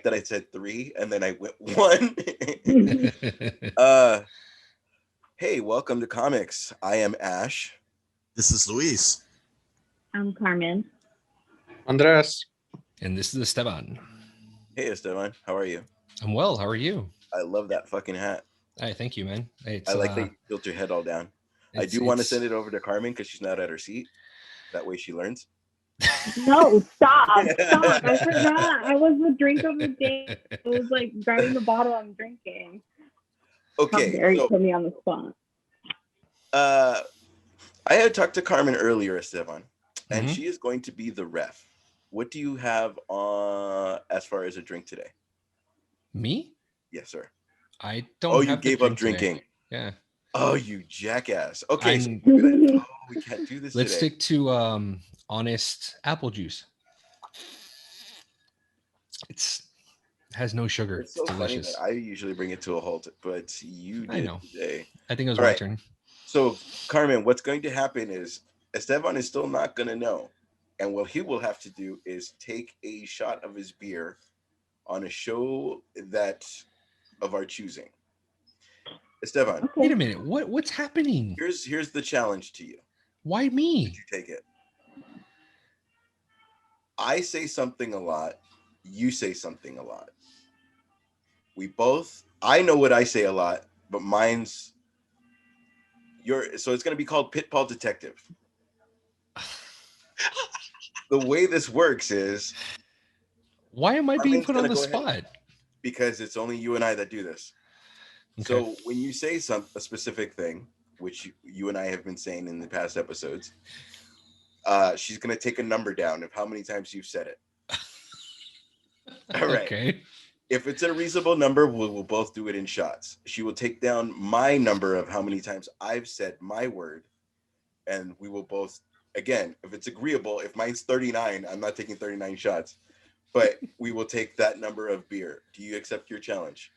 that I said 3 and then I went 1. Hey, welcome to Comix. I am Ash. This is Luis. I'm Carmen. Andres. And this is Esteban. Hey, Esteban. How are you? I'm well. How are you? I love that fucking hat. Hey, thank you, man. Hey, I like that you built your head all down. I do want to send it over to Carmen because she's not at her seat. That way she learns. No, stop. I forgot. I was the drink of the day. I was like grabbing the bottle I'm drinking. Okay. How dare you put me on the spot? I had talked to Carmen earlier, Esteban, and she is going to be the ref. What do you have as far as a drink today? Me? Yes, sir. I don't. Oh, you gave up drinking. Today. Yeah. Oh, you jackass. Okay, so we can't do this. Let's today. stick to honest apple juice. It has no sugar. It's so delicious. funny that I usually bring it to a halt, but you did today. I think it was my turn. So, Carmen, what's going to happen is Esteban is still not going to know. And what he will have to do is take a shot of his beer on a show of our choosing. Esteban. Wait a minute. What's happening? Here's the challenge to you. Why me? Did you take it? I say something a lot. You say something a lot. I know what I say a lot, but mine's so it's going to be called Pitball Detective. The way this works is... Why am I being put on the spot? Because it's only you and I that do this. Okay. So when you say a specific thing, which you and I have been saying in the past episodes, she's going to take a number down of how many times you've said it. All right. Okay. If it's a reasonable number, we'll both do it in shots. She will take down my number of how many times I've said my word, and we will both, again, if it's agreeable, if mine's 39, I'm not taking 39 shots, but we will take that number of beer. Do you accept your challenge?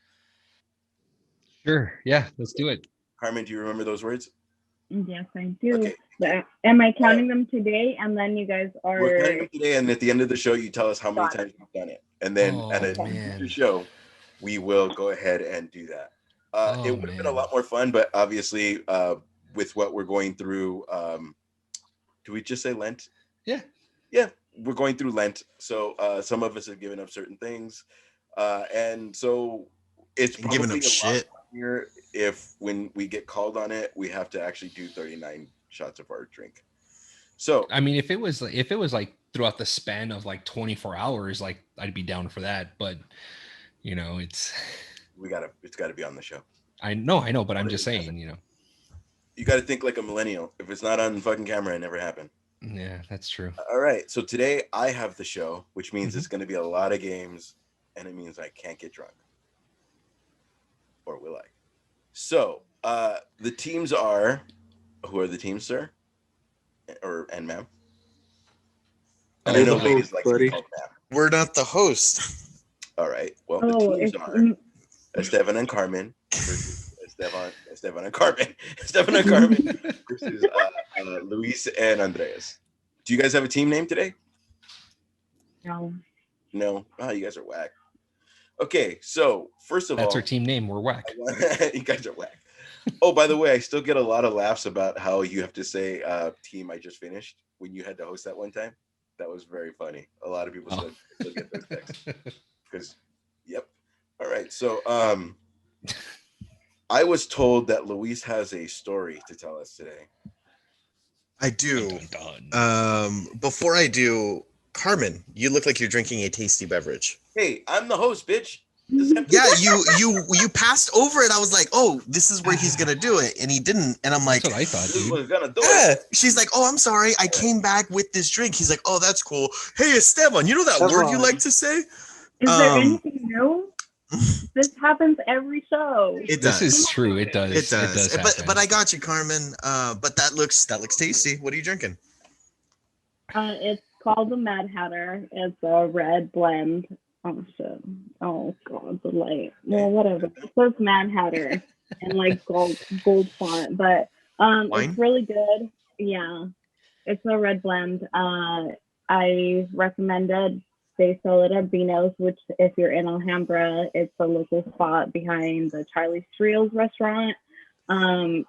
Sure. Yeah, let's do it. Carmen, do you remember those words? Yes, I do. Okay. Am I counting them today? And then you guys are... We're counting them today, and at the end of the show, you tell us how many times you've done it. And then at the end of the show, we will go ahead and do that. It would have been a lot more fun, but obviously, with what we're going through, do we just say Lent? Yeah. Yeah, we're going through Lent. So some of us have given up certain things. And so it's probably giving up shit. Here if when we get called on it, we have to actually do 39 shots of our drink. So I mean, if it was like throughout the span of like 24 hours, like I'd be down for that. But it's got to be on the show. I know, but I'm just saying, you got to think like a millennial. If it's not on fucking camera, it never happened. Yeah, that's true. All right, so today I have the show, which means it's going to be a lot of games, and it means I can't get drunk. Or will I? So the teams are... Who are the teams, sir? And ma'am? And I know ladies like to be called ma'am. We're not the host. All right. Well, the teams are Esteban and Carmen versus Esteban and Carmen. Esteban and Carmen versus Luis and Andreas. Do you guys have a team name today? No? Oh, you guys are whack. Okay, so first of all... That's our team name. We're whack. You guys are whack. Oh, by the way, I still get a lot of laughs about how you have to say team I just finished when you had to host that one time. That was very funny. A lot of people still get those texts. Because, yep. All right, so I was told that Luis has a story to tell us today. I do. Before I do, Carmen, you look like you're drinking a tasty beverage. Hey, I'm the host, bitch. Yeah, you passed over it. I was like, oh, this is where he's gonna do it, and he didn't. And I'm like, that's what I thought, dude. Was gonna do it. She's like, oh, I'm sorry, I came back with this drink. He's like, oh, that's cool. Hey, Esteban, you know that word you like to say? Is there anything new? This happens every show. It does. This is true. It does. It does. But I got you, Carmen. But that looks tasty. What are you drinking? It's called the Mad Hatter. It's a red blend. Oh shit! Oh god, the light. Well, whatever. It says Mad Hatter in like gold font, but it's really good. Yeah, it's a red blend. I recommend it. They sell it at Beano's, which if you're in Alhambra, it's a local spot behind the Charlie's Trios restaurant.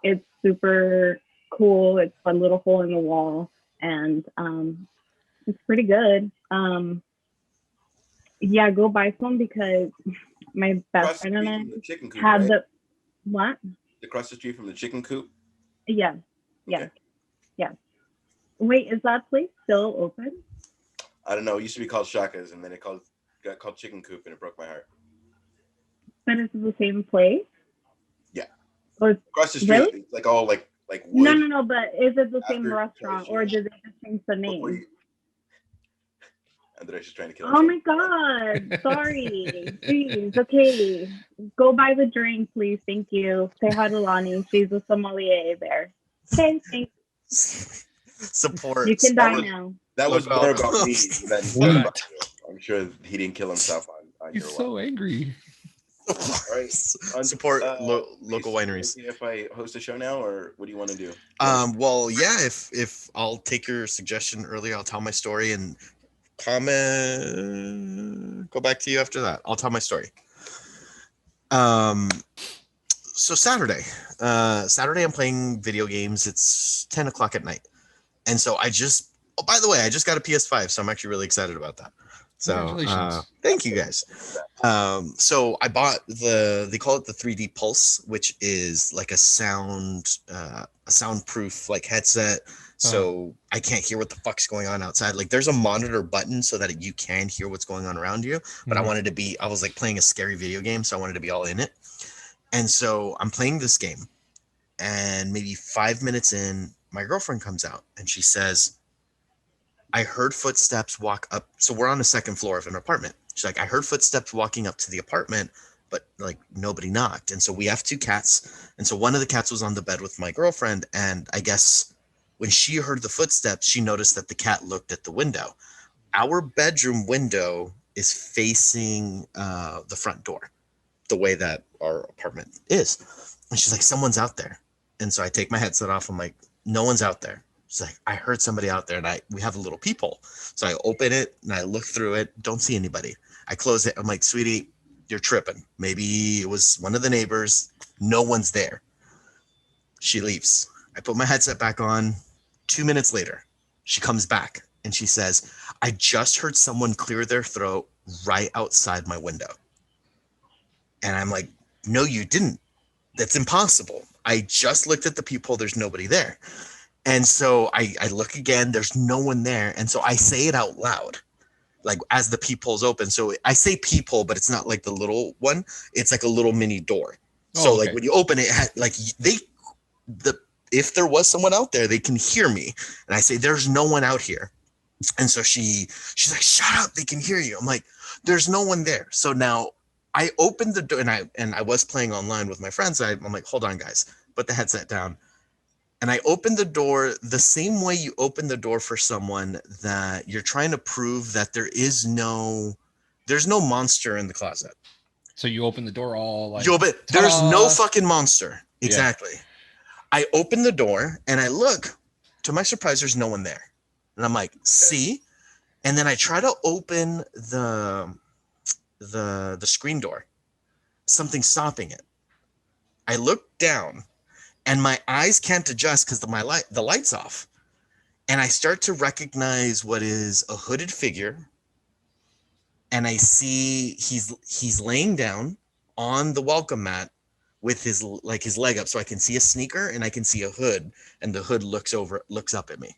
It's super cool. It's a little hole in the wall, and it's pretty good. Yeah, go buy some because my best friend and I had the what? Across the street from the chicken coop? Yeah. Wait, is that place still open? I don't know. It used to be called Shaka's, and then it got called Chicken Coop, and it broke my heart. But it's the same place? Yeah. Or across the street, really? like all like wood. No. But is it the same restaurant, or did they just change the name? Andres is trying to kill himself. Oh my God! Sorry. Please, okay. Go buy the drink, please. Thank you. Say hi to Lonnie. She's a sommelier there. Okay, thanks. Support. You can die now. That was more about me than about you. I'm sure he didn't kill himself on He's your so watch. Angry. All right. Support local wineries. If I host a show now, or what do you want to do? Well, yeah. If I'll take your suggestion earlier, I'll tell my story and comment. Go back to you after that. I'll tell my story. So Saturday, I'm playing video games. It's 10 o'clock at night, and so by the way, I just got a PS5, so I'm actually really excited about that. So thank you guys. So I bought they call it the 3D Pulse, which is like a soundproof like headset. So I can't hear what the fuck's going on outside. Like there's a monitor button so that you can hear what's going on around you. But I was like playing a scary video game, so I wanted to be all in it. And so I'm playing this game, and maybe 5 minutes in, my girlfriend comes out and she says, I heard footsteps walk up. So we're on the second floor of an apartment. She's like, I heard footsteps walking up to the apartment, but like nobody knocked. And so we have 2 cats. And so one of the cats was on the bed with my girlfriend. And I guess when she heard the footsteps, she noticed that the cat looked at the window. Our bedroom window is facing the front door, the way that our apartment is. And she's like, someone's out there. And so I take my headset off. I'm like, no one's out there. She's like, I heard somebody out there, and we have a little peephole. So I open it and I look through it. Don't see anybody. I close it. I'm like, sweetie, you're tripping. Maybe it was one of the neighbors. No one's there. She leaves. I put my headset back on. 2 minutes later, she comes back and she says, I just heard someone clear their throat right outside my window. And I'm like, no, you didn't. That's impossible. I just looked at the peephole. There's nobody there. And so I look again. There's no one there. And so I say it out loud, like as the peephole's open. So I say peephole, but it's not like the little one. It's like a little mini door. So like when you open it, if there was someone out there, they can hear me. And I say, there's no one out here. And so she's like, shut up. They can hear you. I'm like, there's no one there. So now I opened the door, and I was playing online with my friends. I'm like, hold on, guys, put the headset down. And I opened the door the same way you open the door for someone that you're trying to prove that there's no monster in the closet. So you open the door all like, there's no fucking monster. Exactly. Yeah. I open the door and I look. To my surprise, there's no one there. And I'm like, see? And then I try to open the screen door. Something's stopping it. I look down and my eyes can't adjust because the light's off. And I start to recognize what is a hooded figure. And I see he's laying down on the welcome mat with his leg up. So I can see a sneaker and I can see a hood, and the hood looks up at me.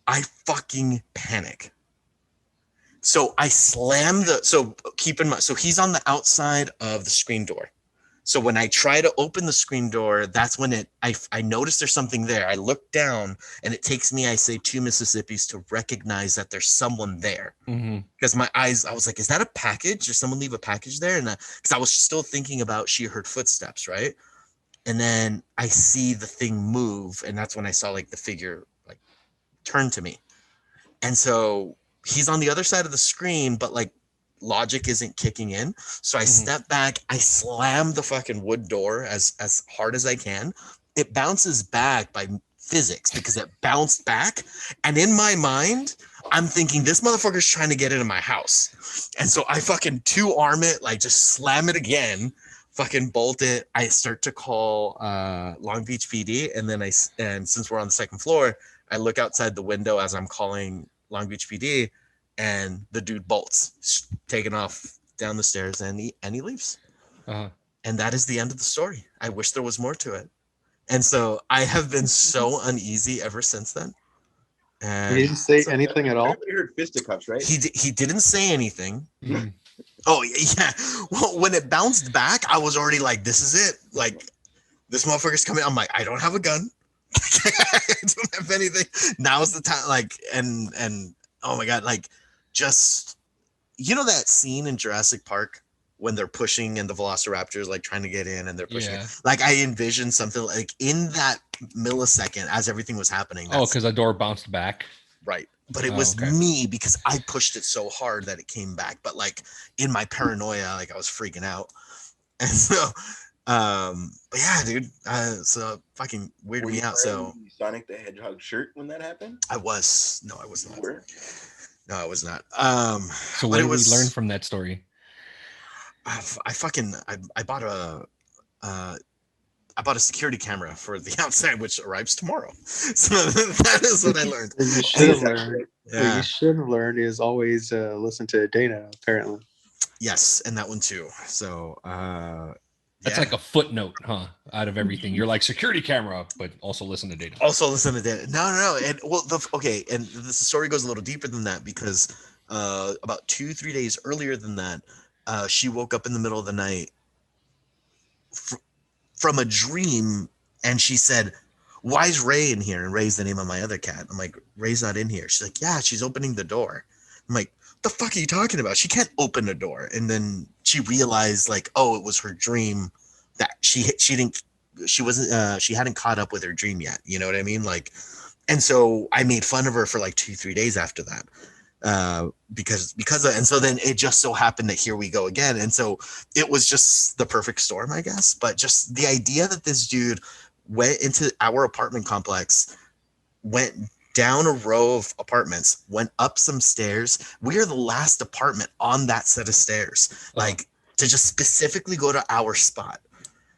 I fucking panic. So I slam keep in mind, so he's on the outside of the screen door. So when I try to open the screen door, that's when I notice there's something there. I look down and it takes me, I say 2 Mississippis to recognize that there's someone there. Because my eyes, I was like, is that a package? Did someone leave a package there? And because I was still thinking about she heard footsteps, right? And then I see the thing move, and that's when I saw like the figure like turn to me. And so he's on the other side of the screen, but like logic isn't kicking in. So I step back, I slam the fucking wood door as hard as I can. It bounces back by physics because it bounced back. And in my mind, I'm thinking this motherfucker's trying to get into my house. And so I fucking 2-arm it, like just slam it again, fucking bolt it. I start to call Long Beach PD. And since we're on the second floor, I look outside the window as I'm calling Long Beach PD, and the dude bolts, taking off down the stairs, and he leaves. Uh-huh. And that is the end of the story. I wish there was more to it. And so I have been so uneasy ever since then. And he didn't say anything at all. Everybody heard fisticuffs, right? He didn't say anything. Mm-hmm. Oh yeah. Well, when it bounced back, I was already like, "This is it." Like, this motherfucker's coming. I'm like, I don't have a gun. I don't have anything. Now's the time. Like, and oh my god, like, just that scene in Jurassic Park when they're pushing and the velociraptors like trying to get in and they're pushing it. Like, I envisioned something like in that millisecond as everything was happening. Because the door bounced back. Right. But it was me because I pushed it so hard that it came back. But like in my paranoia, like I was freaking out. And so but yeah, dude. So fucking weirded me out. So Sonic the Hedgehog shirt when that happened? I was not. No, I was not. So what did we learn from that story? I bought a security camera for the outside, which arrives tomorrow. So that is what I learned. What you should have learned. Yeah. What you should have learned is always listen to Dana, apparently. Yes, and that one too. So that's like a footnote, huh? Out of everything, you're like security camera, but also listen to Dana. Also listen to Dana. No. And well, and the story goes a little deeper than that because about 2-3 days earlier than that, she woke up in the middle of the night from a dream, and she said, "Why is Ray in here?" And Ray's the name of my other cat. I'm like, "Ray's not in here." She's like, "Yeah, she's opening the door." I'm like, "What the fuck are you talking about? She can't open a door." And then she realized, like, oh, it was her dream that she hadn't caught up with her dream yet. You know what I mean? Like, and so I made fun of her for like 2-3 days after that. And so then it just so happened that here we go again. And so it was just the perfect storm, I guess. But just the idea that this dude went into our apartment complex, went down a row of apartments, went up some stairs. We are the last apartment on that set of stairs, like to just specifically go to our spot.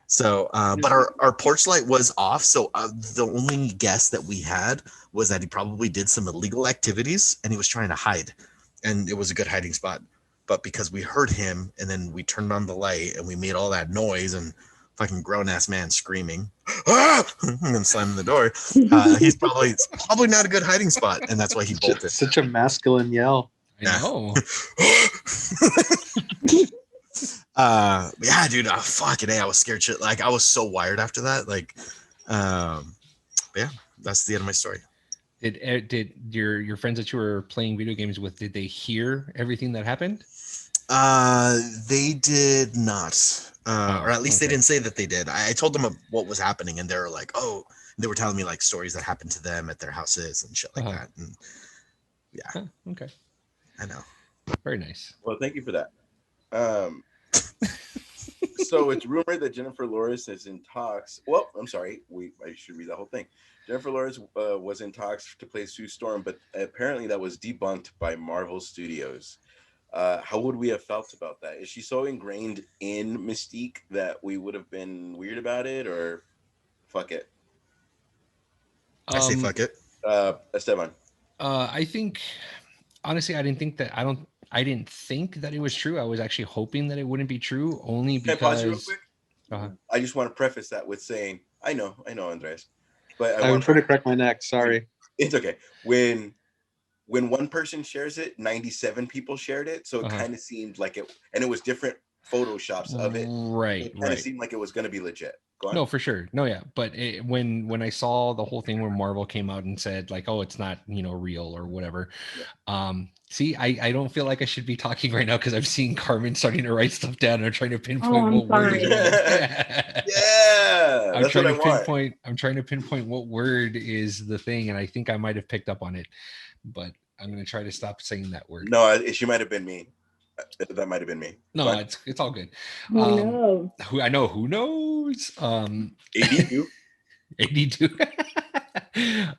So, but our porch light was off. So the only guess that we had was that he probably did some illegal activities and he was trying to hide, and it was a good hiding spot. But because we heard him and then we turned on the light and we made all that noise and fucking grown ass man screaming, ah! and then slamming the door, he's probably not a good hiding spot, and that's why he bolted. Such a masculine yell. I know. Yeah, dude, fucking A, I was scared shit. Like, I was so wired after that. Like, yeah, that's the end of my story. Did your friends that you were playing video games with, did they hear everything that happened? They did not. Or at least they didn't say that they did. I told them what was happening, and they were like, oh, they were telling me like stories that happened to them at their houses and shit like that. And yeah. Okay. I know. Very nice. Well, thank you for that. So it's rumored that Jennifer Lawrence is in talks. Well, I'm sorry. I should read the whole thing. Jennifer Lawrence was in talks to play Sue Storm, but apparently that was debunked by Marvel Studios. How would we have felt about that? Is she so ingrained in Mystique that we would have been weird about it, or fuck it? I say fuck it. Esteban. I think, honestly, I didn't think that it was true. I was actually hoping that it wouldn't be true, only because. Can I pause you real quick? I just want to preface that with saying, I know, Andres, but I'm trying to crack my neck. Sorry. It's okay. When one person shares it, 97 people shared it, so it kind of seemed like it, and it was different photoshops of it. Right. It kind of seemed like it was going to be legit. Go on. No, for sure. No, yeah. But when I saw the whole thing where Marvel came out and said like, oh, it's not, real or whatever. Yeah. See, I don't feel like I should be talking right now because I'm seeing Carmen starting to write stuff down and trying to pinpoint what word. Yeah. I'm trying to pinpoint what word is the thing, and I think I might have picked up on it, but I'm going to try to stop saying that word. No, she might have been me. That might have been me. No, it's all good. Who knows? AD2. AD2.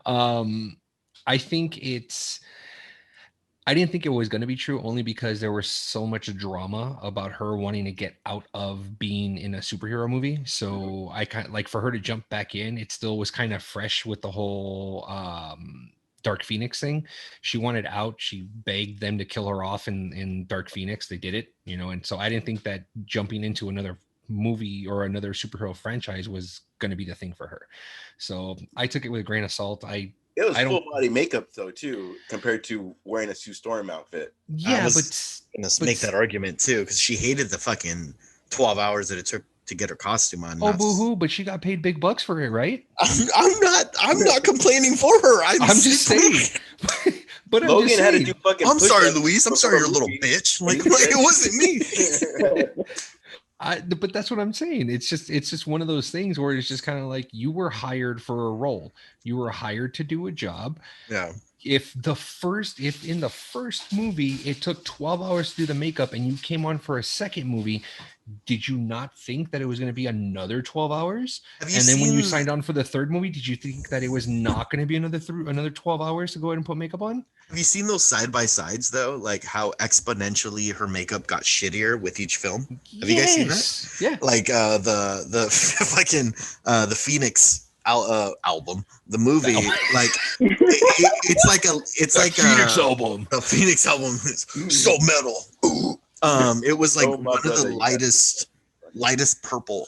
I think I didn't think it was going to be true only because there was so much drama about her wanting to get out of being in a superhero movie. So I kind of like for her to jump back in, it still was kind of fresh with the whole Dark Phoenix thing. She wanted out. She begged them to kill her off in Dark Phoenix. They did it, and so I didn't think that jumping into another movie or another superhero franchise was going to be the thing for her. So I took it with a grain of salt. It was full body makeup though too, compared to wearing a Sue Storm outfit. Yeah, but make that argument too because she hated the fucking 12 hours that it took to get her costume on. Oh, boo-hoo! But she got paid big bucks for it, right? I'm not complaining for her. I'm just saying. But Logan had to do fucking. I'm sorry, Luis. I'm sorry, you're a little bitch. Like it wasn't me. But that's what I'm saying. It's just one of those things where it's just kind of like you were hired for a role. You were hired to do a job. Yeah. If in the first movie it took 12 hours to do the makeup and you came on for a second movie, did you not think that it was going to be another 12 hours? When you signed on for the third movie, did you think that it was not going to be another 12 hours to go ahead and put makeup on? Have you seen those side by sides though? Like how exponentially her makeup got shittier with each film? Have you guys seen that? Yeah. Like the fucking the Phoenix album, the movie, like it's like a Phoenix album. The Phoenix album is so metal. It was like one of the lightest purple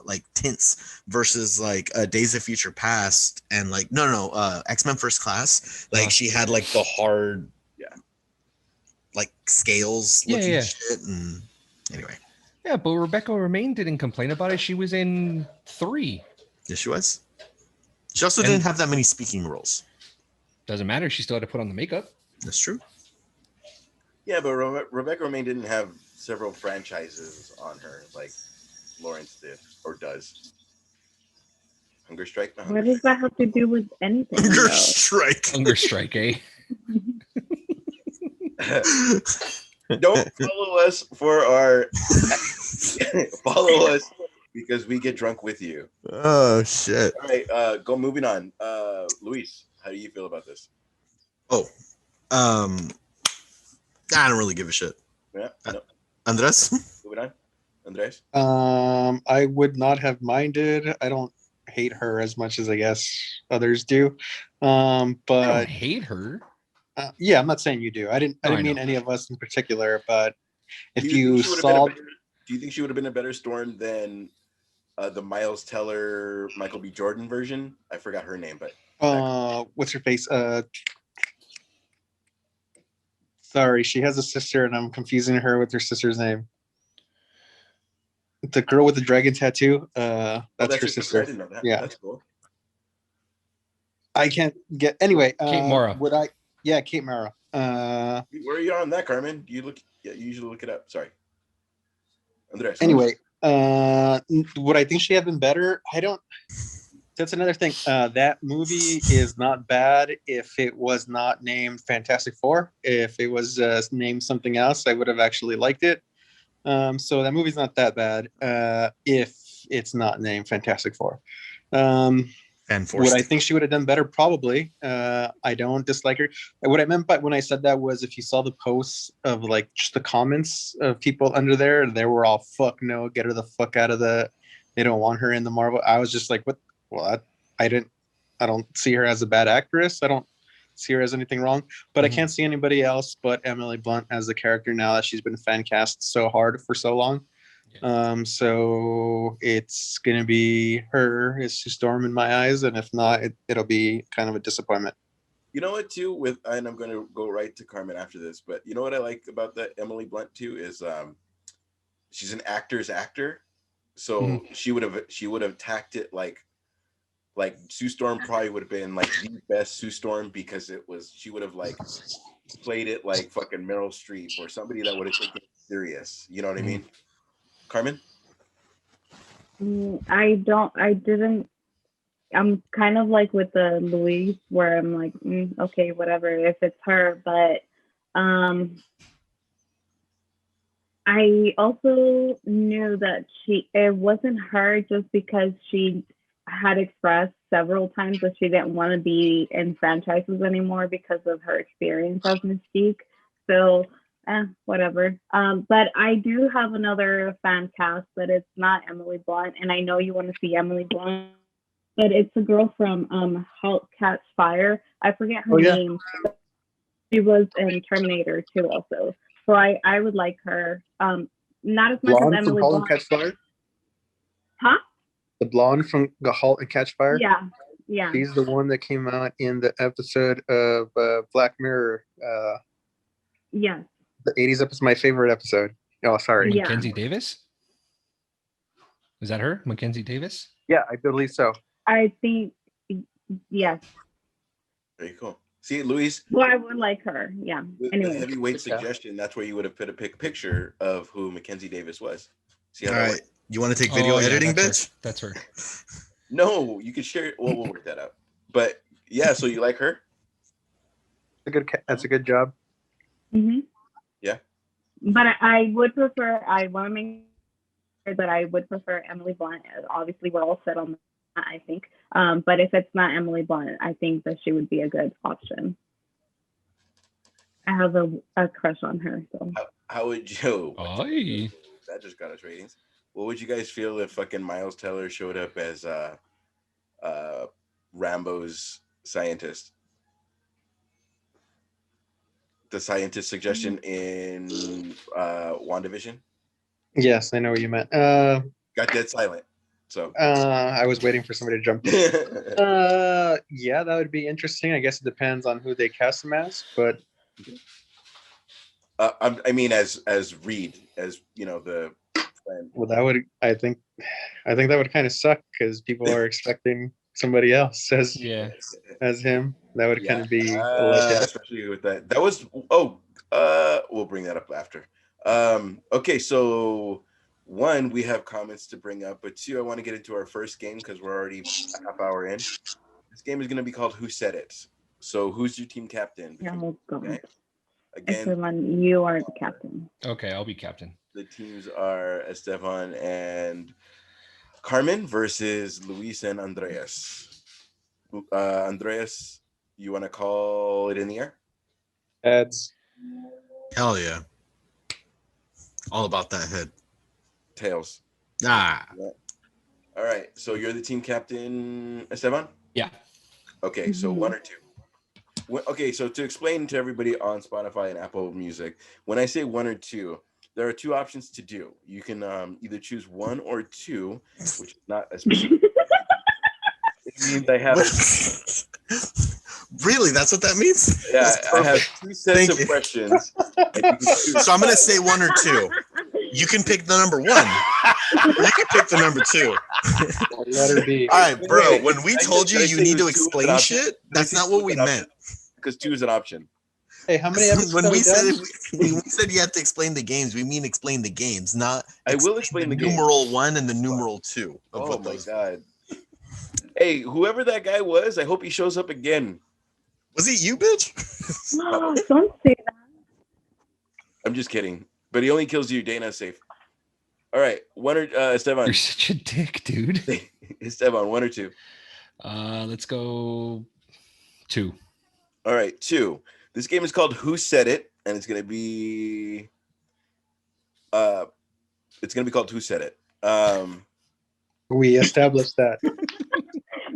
like tints versus like Days of Future Past and like no X-Men First Class. Like she had like the hard like scales looking shit and anyway. Yeah, but Rebecca Romijn didn't complain about it. She was in 3. Yes, she was. She also didn't have that many speaking roles. Doesn't matter. She still had to put on the makeup. That's true. Yeah, but Rebecca Romijn didn't have several franchises on her like Lawrence did or does. Hunger Strike. What does that have to do with anything? Hunger Strike. Hunger Strike, eh? Don't follow us for our follow us because we get drunk with you. Oh shit. All right, moving on. Luis, how do you feel about this? I don't really give a shit. Yeah. Andres? Moving on. Andres? I would not have minded. I don't hate her as much as I guess others do. But I don't hate her. Yeah, I'm not saying you do. I didn't mean any of us in particular, but if you saw, do you think she would have been a better Storm than the Miles Teller, Michael B. Jordan version? I forgot her name, but what's her face? Sorry, she has a sister, and I'm confusing her with her sister's name. The girl with the dragon tattoo. That's her sister. I didn't know that. Yeah, that's cool. I can't get anyway. Kate Mara. Yeah, Kate Mara. Where are you on that, Carmen? You usually look it up. Sorry, Andres. Anyway, would I think she had been better? I don't. That's another thing. That movie is not bad if it was not named Fantastic Four. If it was named something else, I would have actually liked it. So that movie's not that bad if it's not named Fantastic Four. Would I think she would have done better? Probably. I don't dislike her. What I meant by when I said that was if you saw the posts of like just the comments of people under there, they were all fuck no, get her the fuck out of they don't want her in the Marvel. I was just like, what? Well, I don't see her as a bad actress. I don't see her as anything wrong, but I can't see anybody else but Emily Blunt as the character now that she's been fan cast so hard for so long. Yeah. So it's gonna be her as Sue Storm in my eyes, and if not, it'll be kind of a disappointment. You know what too, and I'm gonna go right to Carmen after this, but you know what I like about that Emily Blunt too is she's an actor's actor, so she would have tacked it like Sue Storm probably would have been like the best Sue Storm because she would have like played it like fucking Meryl Streep or somebody that would have taken it serious. You know what I mean? Carmen? I'm kind of like with the Louise where I'm like, okay, whatever, if it's her, but I also knew that it wasn't her just because she had expressed several times that she didn't want to be in franchises anymore because of her experience as Mystique. So, whatever. But I do have another fan cast, but it's not Emily Blunt, and I know you want to see Emily Blunt, but it's a girl from Halt Catch Fire. I forget her name. She was in Terminator 2 also. So I would like her. Not as much Blonde as Emily from Halt Blunt. and Catch Fire? Huh? The blonde from Halt and Catch Fire? Yeah. She's the one that came out in the episode of Black Mirror. Yes. The 80s episode, my favorite episode. Oh, sorry. Mackenzie Davis? Is that her? Mackenzie Davis? Yeah, I believe so. I think, yes. Very cool. See, Luis. Well, I would like her. Yeah. With anyway. the heavyweight suggestion, that's where you would have put a picture of who Mackenzie Davis was. See how All right. You want to take video editing, bitch? That's her. No, you can share. Well, we'll work that out. But yeah, so you like her? That's a good job. Mm-hmm. Yeah. But I would prefer. I want to make sure that I would prefer Emily Blunt. Obviously, we're all set on that, I think. But if it's not Emily Blunt, I think that she would be a good option. I have a crush on her. So how would you? Aye. That just got us ratings. What would you guys feel if fucking Miles Teller showed up as Rambo's scientist? The scientist suggestion in WandaVision? Yes, I know what you meant. Got dead silent. So I was waiting for somebody to jump in. Yeah, that would be interesting. I guess it depends on who they cast him as, but I mean as Reed, as you know, the friend. Well, that would I think that would kind of suck because people are expecting somebody else as him. That would kind of be a letdown. Especially with that. That was we'll bring that up after. Okay, so one, we have comments to bring up, but two, I want to get into our first game because we're already a half hour in. This game is going to be called Who Said It? So who's your team captain? Oh, God. Okay. Again, Esteban, you are the captain. Okay, I'll be captain. The teams are Esteban and Carmen versus Luis and Andreas. Andreas, you want to call it in the air? Heads. Hell yeah. All about that head. Tails. Ah. Yeah. All right. So you're the team captain, Esteban? Yeah. Okay. So one or two. Okay. So to explain to everybody on Spotify and Apple Music, when I say one or two, there are two options to do. You can either choose one or two, which is not a specific. It means I have. Really? That's what that means? Yeah, I have two sets of questions. So I'm going to say one or two. You can pick the number one. Or you can pick the number two. Let her be. All right, bro. When we told you you need to explain shit, that's not what we meant. Because two is an option. Hey, how many episodes when we done? said you have to explain the games, we mean explain the games, not I will explain the numeral 1 and the numeral 2. Oh my god. Hey, whoever that guy was, I hope he shows up again. Was it you, bitch? No, don't say that. I'm just kidding. But he only kills you. Dana's safe. All right. One or Esteban. You're such a dick, dude. Esteban, one or two? Let's go two. All right, two. This game is called Who Said It, and it's gonna be called Who Said It. We established that.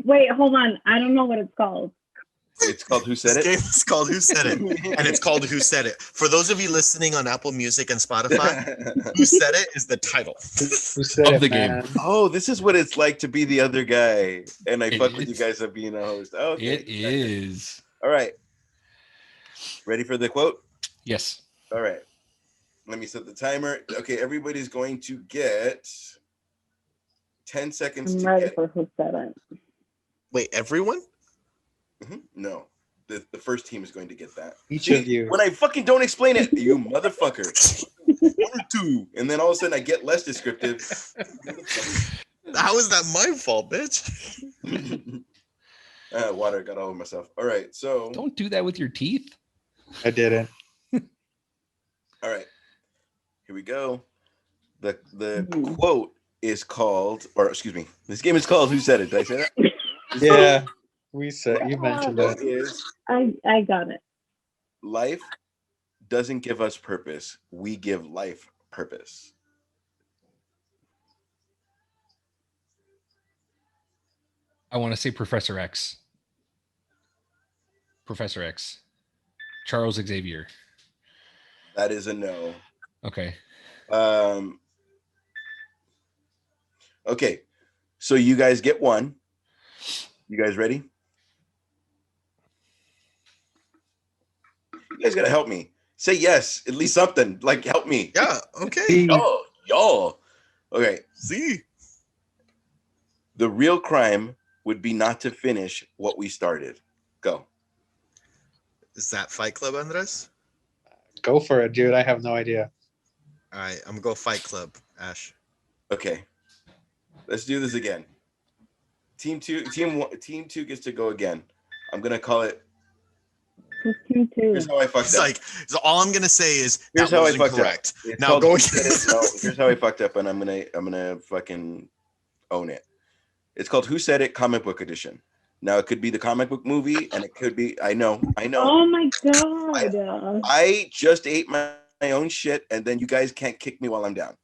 Wait, hold on. I don't know what it's called. It's called Who Said It? This game is called Who Said It, and it's called Who Said It. For those of you listening on Apple Music and Spotify, Who Said It is the title Who said Of it, the man? game. Oh, this is what it's like to be the other guy, and I It fuck with you is. guys of being a host. Oh, okay. It is. All right. Ready for the quote? Yes. All right. Let me set the timer. Okay, everybody's going to get 10 seconds I'm to ready get. for Who Said It. Wait, everyone? No, the first team is going to get that. Each See, of you. when I fucking don't explain it, you motherfucker. One or two, and then all of a sudden I get less descriptive. How is that my fault, bitch? Water got all over myself. All right, so Don't do that with your teeth. I didn't. all right, here we go. The quote is called, or excuse me, this game is called Who Said It? Did I say that? Yeah, we said you mentioned It that. is I got it. life doesn't give us purpose. We give life purpose. I want to say Professor X. Professor X. Charles Xavier. That is a no. Okay. Okay. So you guys get one. You guys ready? You guys gotta help me. Say yes, at least something. Like help me. Yeah. Okay. See, Y'all. Okay. See. The real crime would be not to finish what we started. Go. Is that Fight Club, Andres? go for it, dude. I have no idea. All right, I'm gonna go Fight Club, Ash. Okay. Let's do this again. Team two gets to go again. I'm gonna call it. Team 2. Here's how I fucked It's up. like, so all I'm gonna say is Here's that how I was fucked incorrect. up. It's Now called go Who again. Said It? No, here's how I fucked up, and I'm gonna fucking own it. It's called Who Said It? Comic Book Edition. Now it could be the comic book movie, and it could be. I know. Oh my god. I just ate my own shit, and then you guys can't kick me while I'm down.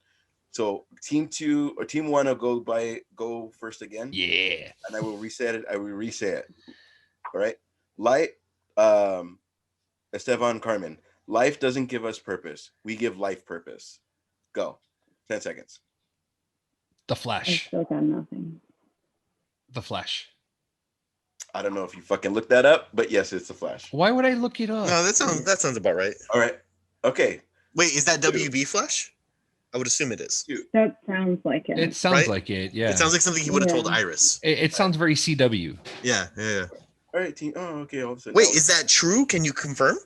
So team 2 or team 1 will go first again. Yeah. And I will reset it. I will reset it. All right. Light, Esteban Carmen. Life doesn't give us purpose. We give life purpose. Go. 10 seconds. The I Flash. still got nothing. The Flash. I don't know if you fucking looked that up, but yes, it's the Flash. Why would I look it up? No, that sounds about right. All right. Okay. Wait, is that WB Flash? I would assume it is. That sounds like it. It sounds Right? like it. Yeah. It sounds like something he would have told Yeah. Iris. It sounds very CW. Yeah. All right, team. Oh, okay. All of a sudden, Wait, is that true? Can you confirm?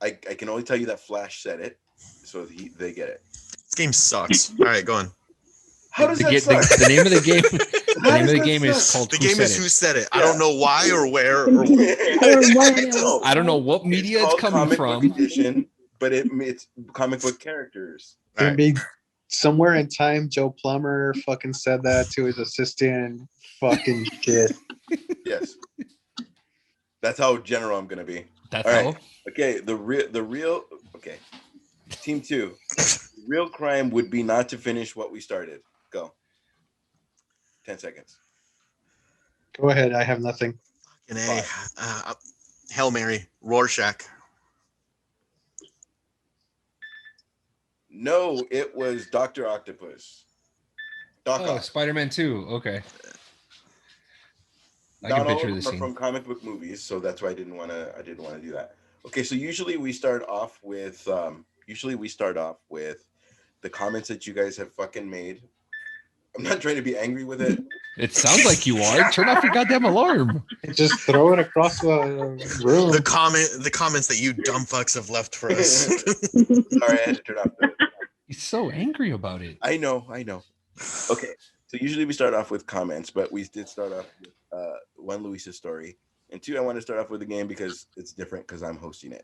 I can only tell you that Flash said it, so they get it. This game sucks. All right, go on. How does the, that ga- suck? the name of the game. The How name of does the that game is suck? called The Who game Said is It? Who Said It. I Yeah. don't know why or where. Or I don't know what media it's called coming comic from. book edition, but it's comic book characters. All right. Maybe somewhere in time, Joe Plumber fucking said that to his assistant. Fucking shit. Yes, that's how general I'm gonna be. That's All how. right. Okay, the real. Okay, team 2. Real crime would be not to finish what we started. Go. 10 seconds. Go ahead. I have nothing. And Hail Mary, Rorschach. No, it was Dr. Octopus. Doc Oh, Ock. Spider-Man 2. Okay. I Not can all picture of this them are scene. from comic book movies, so that's why I didn't want to do that. Okay, so usually we start off with the comments that you guys have fucking made. I'm not trying to be angry with it. It sounds like you are. Turn off your goddamn alarm. Just throw it across the room. The comments that you dumb fucks have left for us. Sorry, I had to turn off the. He's so angry about it. I know. Okay, so usually we start off with comments, but we did start off with one, Luis's story, and 2, I want to start off with the game because it's different because I'm hosting it.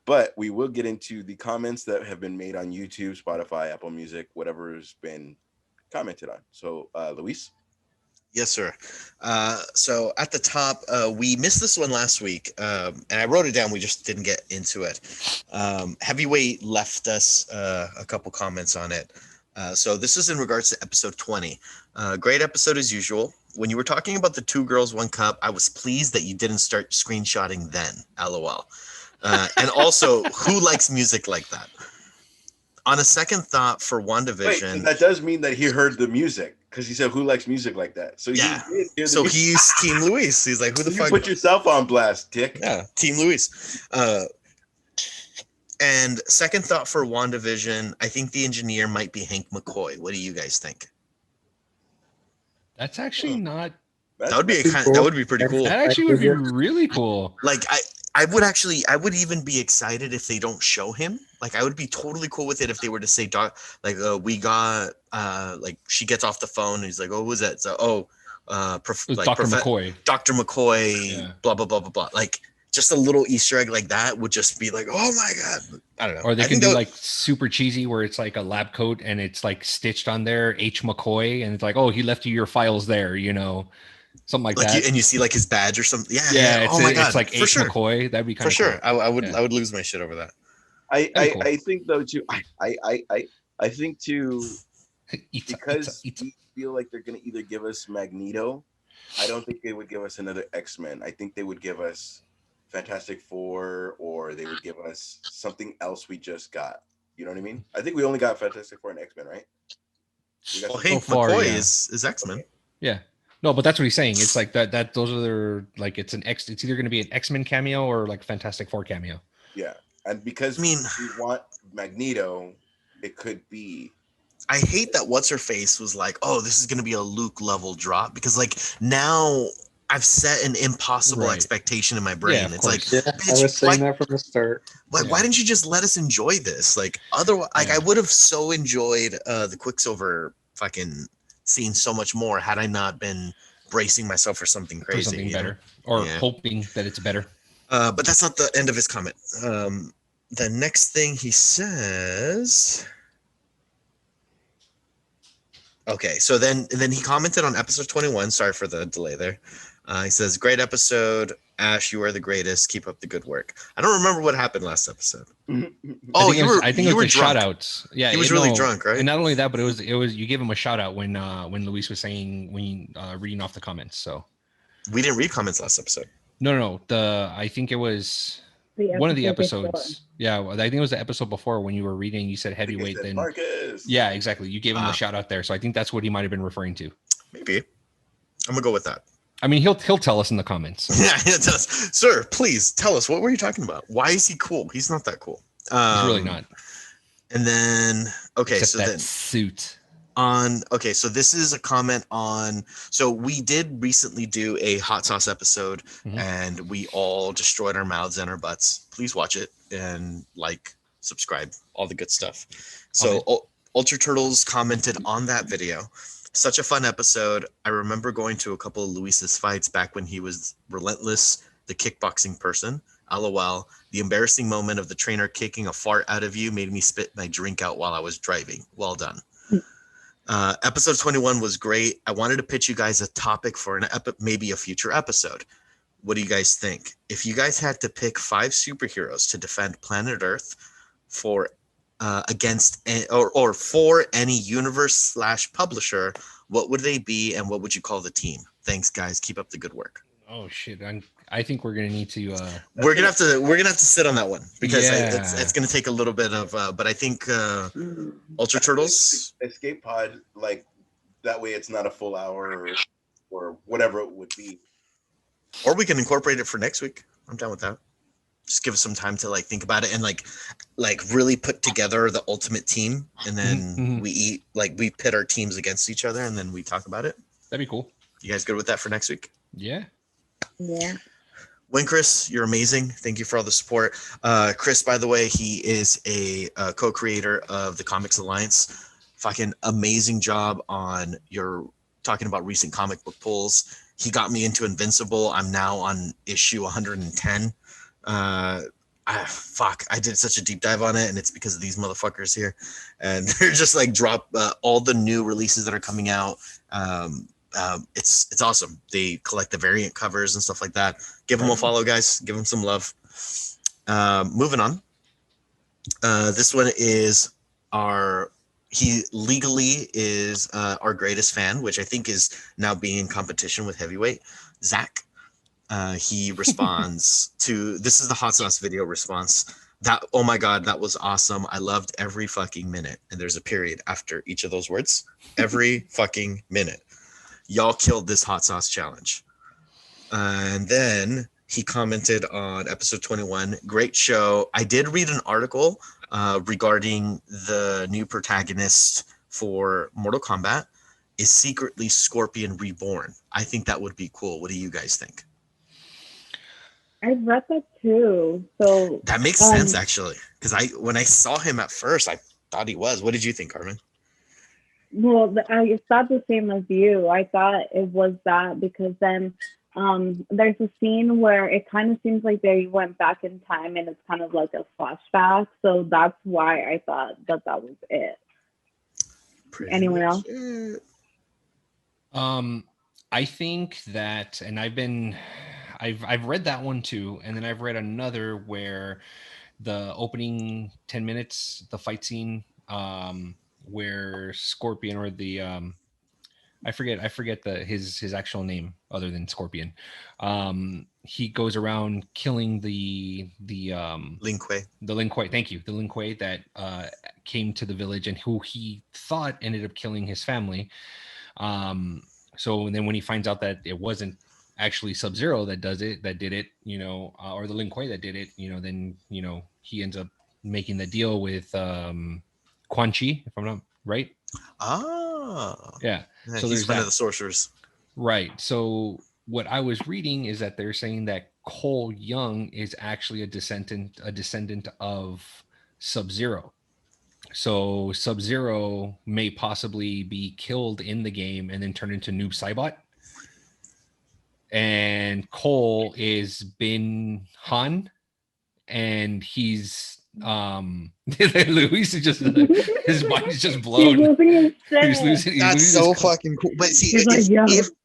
But we will get into the comments that have been made on YouTube, Spotify, Apple Music, whatever has been commented on. So, Luis. Yes, sir. So at the top, we missed this one last week, and I wrote it down. We just didn't get into it. Heavyweight left us a couple comments on it. So this is in regards to episode 20. Great episode as usual. When you were talking about the 2 girls, 1 cup, I was pleased that you didn't start screenshotting then. LOL. And also, who likes music like that? On a second thought for WandaVision. Wait, that does mean that he heard the music because he said, "Who likes music like that?" So Yeah. he did hear the So music. he's Team Luis. He's like, who the You fuck? put yourself on blast, dick. Yeah, Team Luis. And second thought for WandaVision, I think the engineer might be Hank McCoy. What do you guys think? That's actually not. That would be cool. that would be pretty cool. That actually would be really cool. Like I would even be excited if they don't show him. Like I would be totally cool with it if they were to say, we got like she gets off the phone and he's like, oh, what was that? So It was Dr. McCoy. Dr. McCoy, Yeah. blah blah blah blah blah. Like just a little Easter egg like that would just be like, oh my god, I don't know. Or they I can think do that like super cheesy where it's like a lab coat and it's like stitched on there H McCoy and it's like, oh, he left you your files there, something like like that. you see like his badge or something. Yeah, Yeah, yeah. Oh my god, it's like for H sure, McCoy. That'd be kind for of sure. cool. I would Yeah. I would lose my shit over that. I That'd be cool. I think though too. I think too, because It's we feel like they're gonna either give us Magneto. I don't think they would give us another X-Men. I think they would give us Fantastic Four, or they would give us something else we just got. You know what I mean? I think we only got Fantastic Four and X-Men, right? We got Well, something- hey, so far, McCoy yeah. is X-Men. Okay. Yeah. No, but that's what he's saying. It's like that those are their like it's either going to be an X-Men cameo or like Fantastic Four cameo. Yeah, and because I mean, we want Magneto, it could be. I hate that what's her face was like, oh, this is gonna be a Luke level drop because like now I've set an impossible Right. expectation in my brain. Yeah, of It's like, course. Yeah, bitch, I was saying why- that from the start. like, why didn't you just let us enjoy this? Like, otherwise, like Yeah. I would have so enjoyed the Quicksilver fucking scene so much more had I not been bracing myself for something crazy, For something you know? better. Or Yeah. hoping that it's better. But that's not the end of his comment. The next thing he says. Okay, so then he commented on episode 21. Sorry for the delay there. He says, "Great episode, Ash. You are the greatest. Keep up the good work." I don't remember what happened last episode. Oh, I think it was the shout outs. Yeah, He was really drunk, right? And not only that, but it was you gave him a shout out when Luis was saying reading off the comments. So We didn't read comments last episode. no, I think it was one of the episodes. Yeah, I think it was the episode before when you were reading. You said I think it heavyweight. said Then Marcus. yeah, exactly. You gave him Ah. a shout out there. So I think that's what he might have been referring to. Maybe. I'm gonna go with that. I mean, he'll tell us in the comments. Yeah, tell us, sir. Please tell us what were you talking about? Why is he cool? He's not that cool. He's really not. And then okay, Except so that then suit. so this is a comment on, so we did recently do a hot sauce episode Mhm. and we all destroyed our mouths and our butts. Please watch it and subscribe, all the good stuff. So Ultra Turtles commented on that video. Such a fun episode. I remember going to a couple of Luis's fights back when he was Relentless, the kickboxing person. LOL. The embarrassing moment of the trainer kicking a fart out of you made me spit my drink out while I was driving. Well done. Episode 21 was great. I wanted to pitch you guys a topic for maybe a future episode. What do you guys think? If you guys had to pick 5 superheroes to defend planet Earth for for any universe / publisher, what would they be and what would you call the team? Thanks, guys. Keep up the good work. Oh shit! I think we're gonna need to. We're gonna have to sit on that one because Yeah. it's gonna take a little bit of. But I think Ultra Turtles. Escape pod, like that way it's not a full hour or whatever it would be. Or we can incorporate it for next week. I'm down with that. Just give us some time to think about it and really put together the ultimate team, and then Mhm. we pit our teams against each other, and then we talk about it. That'd be cool. You guys good with that for next week? Yeah. Yeah. Wayne, Chris, you're amazing. Thank you for all the support. Chris, by the way, he is a co-creator of the Comix Alliance. Fucking amazing job on your talking about recent comic book pulls. He got me into Invincible. I'm now on issue 110. I did such a deep dive on it, and it's because of these motherfuckers here. And they're just drop all the new releases that are coming out. It's awesome. They collect the variant covers and stuff like that. Give them a follow, guys. Give them some love. Moving on. This one is he legally is our greatest fan, which I think is now being in competition with Heavyweight, Zach. He responds to, this is the hot sauce video response. Oh my God, that was awesome. I loved every fucking minute. And there's a period after each of those words. Every fucking minute. Y'all killed this hot sauce challenge. And then he commented on episode 21. Great show. I did read an article regarding the new protagonist for Mortal Kombat is secretly Scorpion Reborn. I think that would be cool. What do you guys think? I read that too. So That makes sense, actually. Because when I saw him at first, I thought he was. What did you think, Carmen? well, I thought the same as you. I thought it was that because then there's a scene where it kind of seems like they went back in time and it's kind of like a flashback. So that's why I thought that was it. Anyone else? I think that, and I've read that one too, and then I've read another where the opening 10 minutes, the fight scene, where Scorpion or the I forget his actual name other than Scorpion. He goes around killing the Lin Kuei. The Lin Kuei, thank you. The Lin Kuei that came to the village and who he thought ended up killing his family. So then when he finds out that it wasn't actually Sub-Zero that did it, or the Lin Kuei that did it, then, he ends up making the deal with Quan Chi, if I'm not right. Yeah. So he's one of the sorcerers. Right. So what I was reading is that they're saying that Cole Young is actually a descendant of Sub-Zero. So Sub-Zero may possibly be killed in the game and then turn into Noob Saibot. And Cole is Bin Han, and he's Luis is just his mind is just blown. He's losing That's so fucking cool. But see,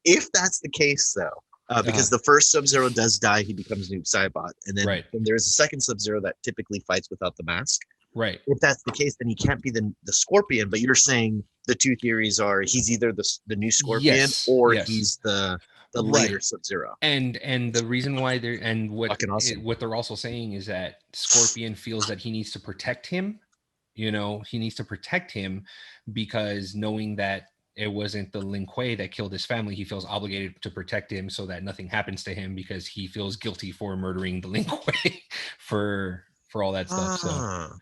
if that's the case though, because the first Sub-Zero does die, he becomes Noob Saibot, and then there's a second Sub-Zero that typically fights without the mask. Right. If that's the case, then he can't be the Scorpion. But you're saying the two theories are he's either the new Scorpion or he's the later Sub-Zero. And the reason why what they're also saying is that Scorpion feels that he needs to protect him. He needs to protect him because knowing that it wasn't the Lin Kuei that killed his family, he feels obligated to protect him so that nothing happens to him because he feels guilty for murdering the Lin Kuei for all that stuff. So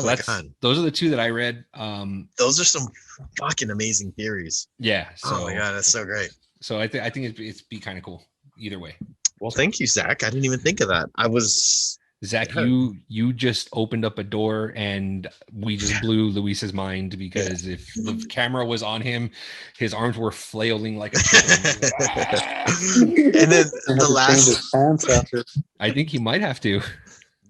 my God. Those are the two that I read. Those are some fucking amazing theories. Yeah. So, oh my God, that's so great. So I think it's be kind of cool either way. Well, thank you, Zach. I didn't even think of that. Zach, you just opened up a door and we just blew Luis's mind because if the camera was on him, his arms were flailing like a chicken. And then the last, I think he might have to.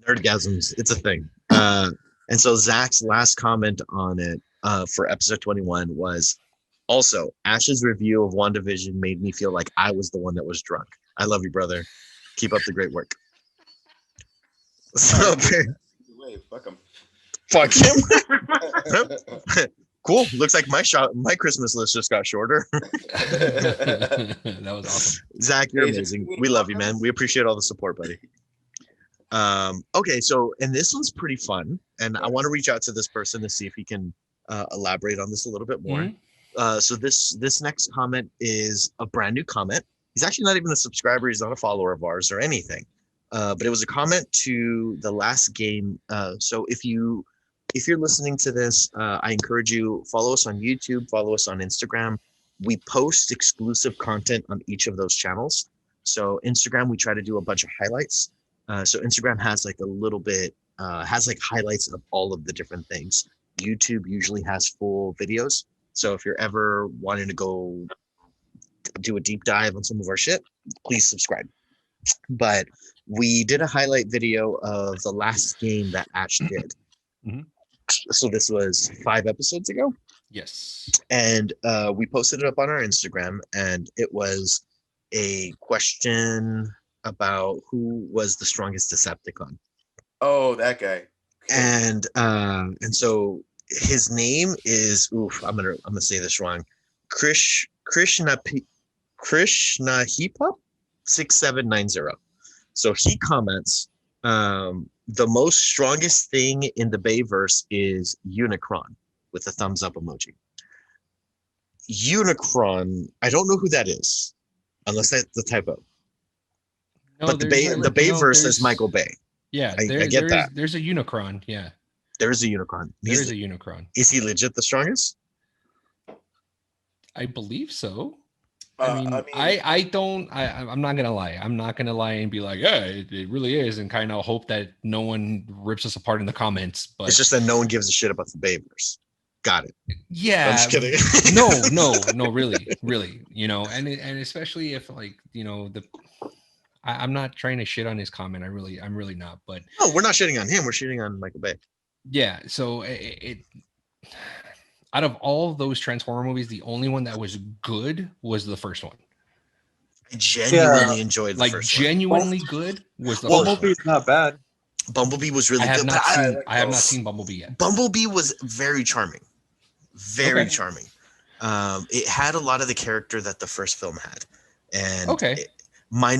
Nerdgasms, it's a thing. And so Zach's last comment on it for episode 21 was, also, Ash's review of WandaVision made me feel like I was the one that was drunk. I love you, brother. Keep up the great work. So, fuck him. Fuck him. Cool. Looks like my Christmas list just got shorter. That was awesome. Zach, you're amazing. We love you, man. We appreciate all the support, buddy. Okay, so, and this one's pretty fun, and I want to reach out to this person to see if he can elaborate on this a little bit more. Mm-hmm. So this next comment is a brand new comment. He's actually not even a subscriber. He's not a follower of ours or anything. But it was a comment to the last game. So if you're listening to this, I encourage you, follow us on YouTube, follow us on Instagram. We post exclusive content on each of those channels. So Instagram, we try to do a bunch of highlights. So Instagram has like a little bit, has like highlights of all of the different things. YouTube usually has full videos. So if you're ever wanting to go do a deep dive on some of our shit, please subscribe. But we did a highlight video of the last game that Ash did. Mm-hmm. So this was 5 episodes ago. Yes. And we posted it up on our Instagram, and it was a question about who was the strongest Decepticon. Oh, that guy. And his name is I'm gonna say this wrong. Krishna Hipa 6790. So he comments, the most strongest thing in the Bayverse is Unicron with a thumbs up emoji. Unicron, I don't know who that is, unless that's the typo. No, but the Bayverse is Michael Bay. Yeah, I get that. There's a Unicron. Yeah. There's a Unicron. There's a Unicron. Is he legit the strongest? I believe so. I'm not gonna lie. I'm not gonna lie and be like, yeah, it really is, and kind of hope that no one rips us apart in the comments. But it's just that no one gives a shit about the Bayverse. Got it. Yeah. I'm just kidding. No, really, and especially if like, I'm not trying to shit on his comment. I'm really not. But No, we're not shitting on him. We're shitting on Michael Bay. yeah, so it out of all those Transformer movies, the only one that was good was the first one. I genuinely enjoyed the Like first genuinely good was the Well, first one. Bumblebee's not bad. one. Bumblebee was really I have good, not but seen. I have not seen Bumblebee yet. Bumblebee was very charming. Very Okay. charming. It had a lot of the character that the first film had. And Okay. I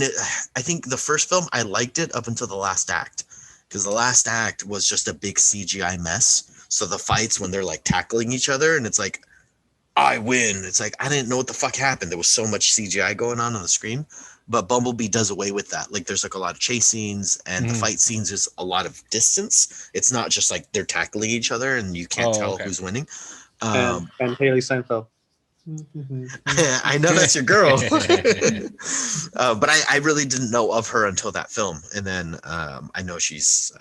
think the first film, I liked it up until the last act. Because the last act was just a big CGI mess. So the fights when they're like tackling each other and it's like, I win. It's like, I didn't know what the fuck happened. There was so much CGI going on the screen. But Bumblebee does away with that. Like there's like a lot of chase scenes and the fight scenes is a lot of distance. It's not just like they're tackling each other and you can't tell who's winning. And Haley Seinfeld. I know that's your girl. But I really didn't know of her until that film. And then I know she's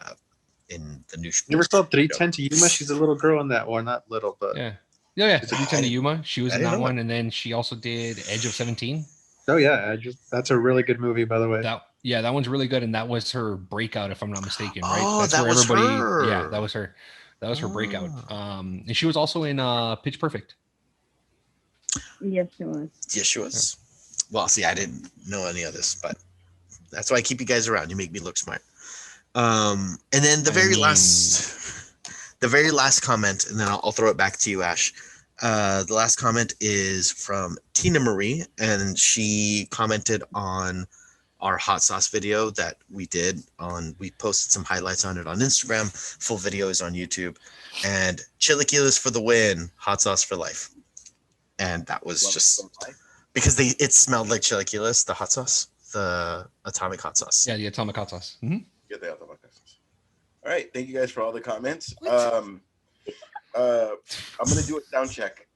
in the new. You ever saw 310 to Yuma? She's a little girl in that one. Not little, but. Yeah. 310 to Yuma. She was in that one. That. And then she also did Edge of 17. Oh, yeah. That's a really good movie, by the way. That one's really good. And that was her breakout, if I'm not mistaken, right? Oh, That's that where was everybody. her. Yeah, that was her. That was her breakout. And she was also in Pitch Perfect. Yes, she was. Yes, she was. Well, see, I didn't know any of this, but that's why I keep you guys around. You make me look smart. And then the very last comment, and then I'll throw it back to you, Ash. The last comment is from Tina Marie, and she commented on our hot sauce video that we did we posted some highlights on it on Instagram. Full video is on YouTube. And Chilaquiles for the win, hot sauce for life. And that was just because it smelled like chilaquiles, the hot sauce, the atomic hot sauce. Yeah, the atomic hot sauce. Mm-hmm. Get the atomic hot sauce. All right, thank you guys for all the comments. I'm gonna do a sound check.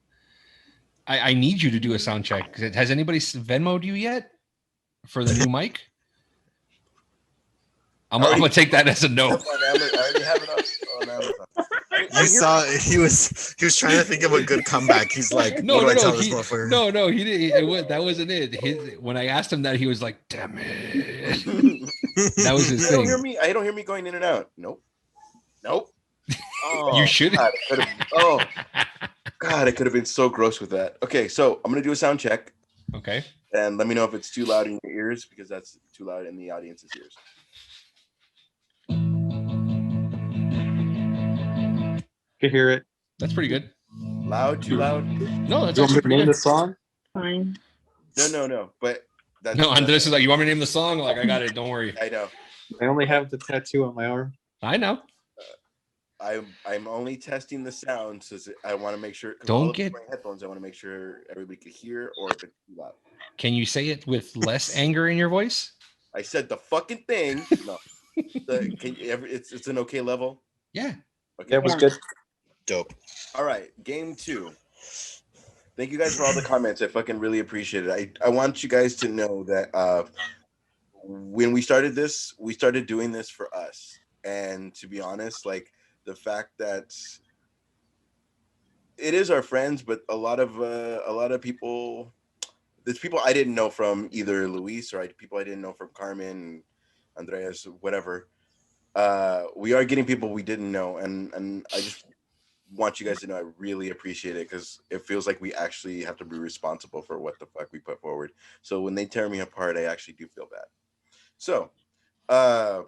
I need you to do a sound check. Has anybody Venmo'd you yet for the new mic? I'm gonna take that as a no. I already have it up on Amazon. You saw he was trying to think of a good comeback. He's like, no, what do I tell this motherfucker? No, he didn't. That wasn't it. When I asked him that, he was like, "Damn it." That was his thing. I don't hear me going in and out. Nope. You should. God, it could have been so gross with that. Okay, so I'm gonna do a sound check. Okay. And let me know if it's too loud in your ears because that's too loud in the audience's ears. You hear it. That's pretty good. Loud, too loud? No, that's you want me to name good. the song? Fine. No. But that's Andres is like, you want me to name the song? Like, I got it. Don't worry. I know. I only have the tattoo on my arm. I know. I'm only testing the sound, so I want to make sure. Don't get headphones. I want to make sure everybody can hear, or if it's too loud. Can you say it with less anger in your voice? I said the fucking thing. No, it's an okay level. Yeah. Okay. That was good. Dope. All right, game 2. Thank you guys for all the comments. I fucking really appreciate it. I want you guys to know that when we started this, we started doing this for us. And to be honest, like the fact that it is our friends, but a lot of people, there's people I didn't know from either Luis or people I didn't know from Carmen, Andreas, whatever. We are getting people we didn't know, and I just want you guys to know I really appreciate it because it feels like we actually have to be responsible for what the fuck we put forward. So when they tear me apart, I actually do feel bad. So go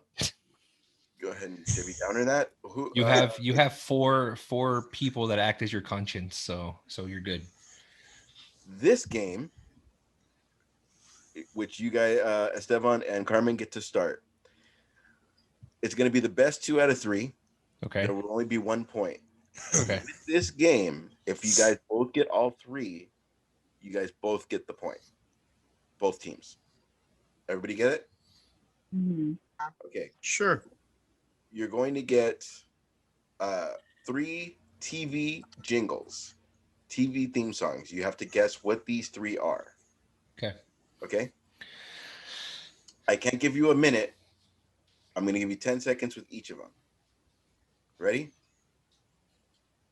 ahead and Debbie Downer that. You have four people that act as your conscience, so you're good. This game, which you guys Esteban and Carmen get to start, it's going to be the best 2 out of 3. Okay. There will only be 1 point. Okay. With this game, if you guys both get all 3, you guys both get the point. Both teams. Everybody get it? Mm-hmm. Okay. Sure. You're going to get 3 TV jingles, TV theme songs. You have to guess what these 3 are. Okay? I can't give you a minute. I'm going to give you 10 seconds with each of them. Ready?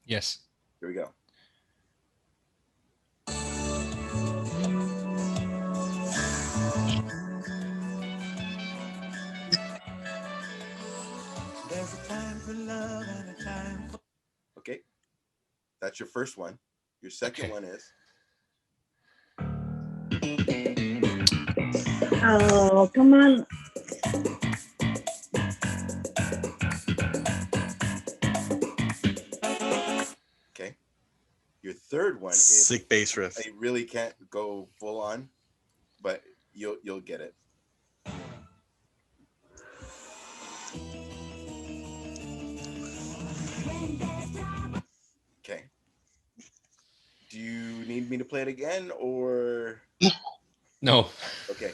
Yes. Here we go. There's a time for love and a time for... Okay. That's your first one. Your second one is... Oh, come on. Okay. Your third one is... Sick bass riff. I really can't go full on, but you'll get it. Okay. Do you need me to play it again or... No. Okay.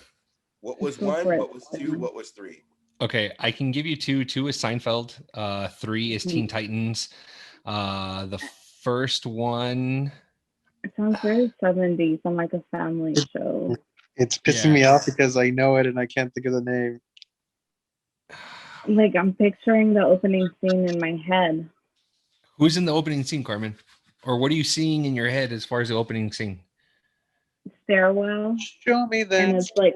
What was Go one? for it. What was two? What was three? Okay, I can give you two. Two is Seinfeld. Three is Teen Titans. The first one. It sounds very 70s on like a family show. It's pissing me off because I know it and I can't think of the name. Like I'm picturing the opening scene in my head. Who's in the opening scene, Carmen? Or what are you seeing in your head as far as the opening scene? Show Stairwell. me And that. it's like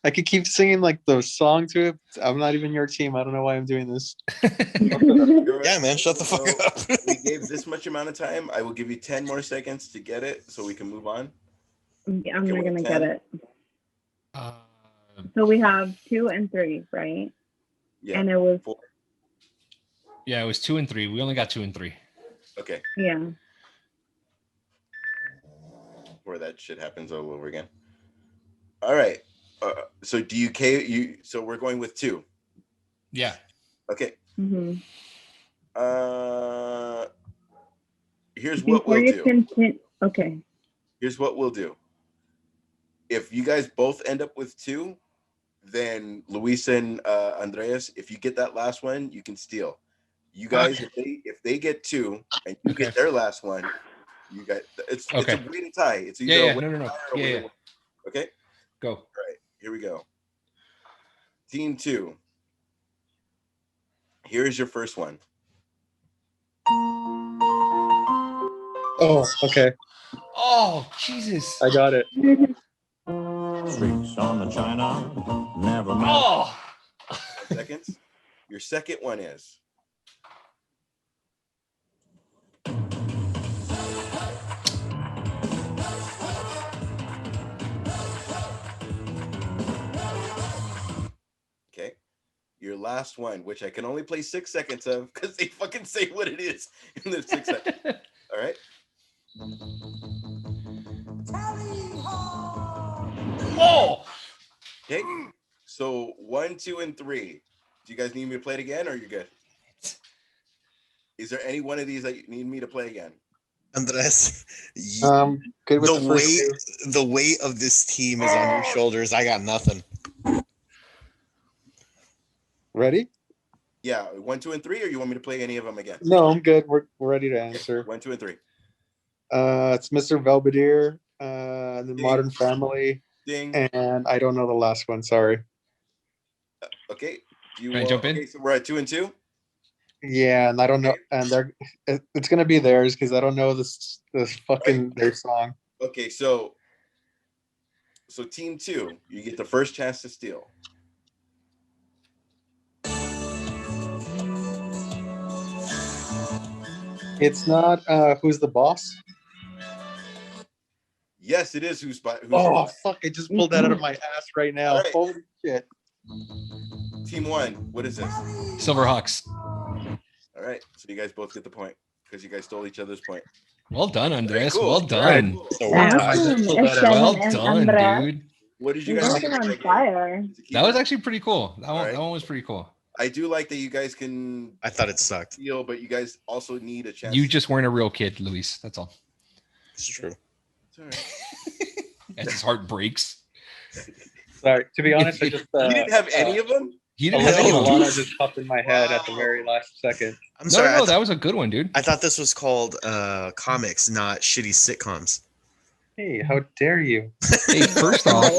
I could keep singing like the song to it. I'm not even your team. I don't know why I'm doing this. Yeah, man, shut the fuck up. We gave this much amount of time. I will give you 10 more seconds to get it so we can move on. I'm Okay, not gonna 10. get it. So we have 2 and 3, right? Yeah. And it was 4. Yeah, it was 2 and 3. We only got 2 and 3. Okay. yeah. Where that shit happens all over again. All right. So do you so we're going with 2. Yeah. Okay. Mm-hmm. Here's what Before we'll you do. continue, okay. Here's what we'll do. If you guys both end up with 2, then Luis and Andreas, if you get that last one, you can steal. You guys, if they get 2 and you get their last one, you guys, it's a way to tie. It's either Yeah. a win No. or a Yeah. win. Okay. Go. All right. Here we go. Team 2. Here's your first one. Oh, okay. Oh, Jesus. I got it. Streets on the China, never mind. Oh. Seconds. Your second one is. Okay. Your last one, which I can only play 6 seconds of because they fucking say what it is in the 6 seconds. All right. Oh. Okay. So 1, 2, and 3. Do you guys need me to play it again, or you're good? Is there any one of these that you need me to play again? Andres, Good with the first two. the weight of this team is on your shoulders. I got nothing. Ready? Yeah, 1, 2, and 3, or you want me to play any of them again? No, I'm good. We're ready to answer. 1, 2, and 3. It's Mr. Belvedere, the Ding. Modern Family, Ding. and I don't know the last one. Sorry. Okay. Do you Can I want, jump in? Okay, so we're at 2 and 2. Yeah, and I don't know, and it's gonna be theirs because I don't know this fucking their song. Okay, so team 2, you get the first chance to steal. It's not Who's the Boss? Yes, it is who's Oh the boss. fuck! I just pulled that out of my ass right now. All right. Holy shit! Team 1, what is this? Silverhawks. All right, so you guys both get the point because you guys stole each other's point. Well done, Andres. cool. Well done. So Awesome. I just pulled that out. Well And done, Andrea, dude. What did you you guys guys think are of on that game? fire. Is it That was keep- actually pretty cool. That Alright. one was pretty cool. I do like that you guys can I thought it sucked. steal, but you guys also need a chance. You just weren't a real kid, Luis. That's all. It's true. It's all right. As his heart breaks. Sorry. To be honest, I just You didn't have any of them? He didn't have any of Alana them. just popped in my head at the very last second. I'm No, sorry. no, that was a good one, dude. I thought this was called comics, not shitty sitcoms. Hey, how dare you? Hey, first off,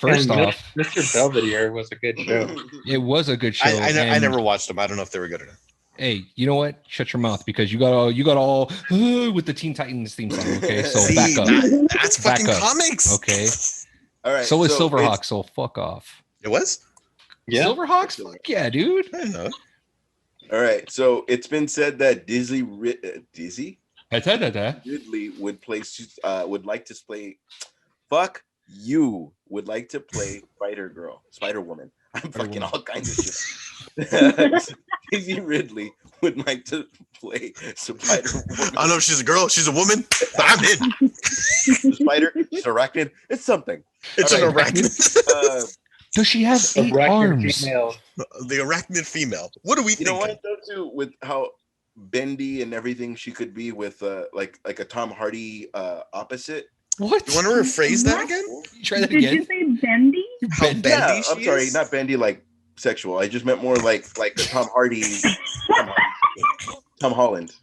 First And off, Mr. Belvedere was a good show. it was a good show. I and, never watched them. I don't know if they were good or not. Hey, you know what? Shut your mouth because you got all with the Teen Titans theme song. Okay, so See, back up. that's Back fucking up. comics. Okay. All right. So is so Silverhawk. So fuck off. It was? Yeah. Silverhawks. Fuck yeah, dude. I don't know. All right. So it's been said that Disney Da-da-da-da. Ridley would like to play. Fuck you. Would like to play Spider Woman. I'm fucking all kinds of shit. Daisy Ridley would like to play Spider Woman. I don't know if she's a girl, she's a woman, but I'm in. Spider, she's arachnid. It's something. It's All an right. arachnid. Does she have 8 Arachnid arms? female. The arachnid female. What do we You think? know what though too, with how bendy and everything she could be with like a Tom Hardy opposite. What? You want to rephrase that again? Try that Did again? you say bendy? How bendy Yeah, she I'm sorry, is? not bendy like sexual. I just meant more like a Tom Holland.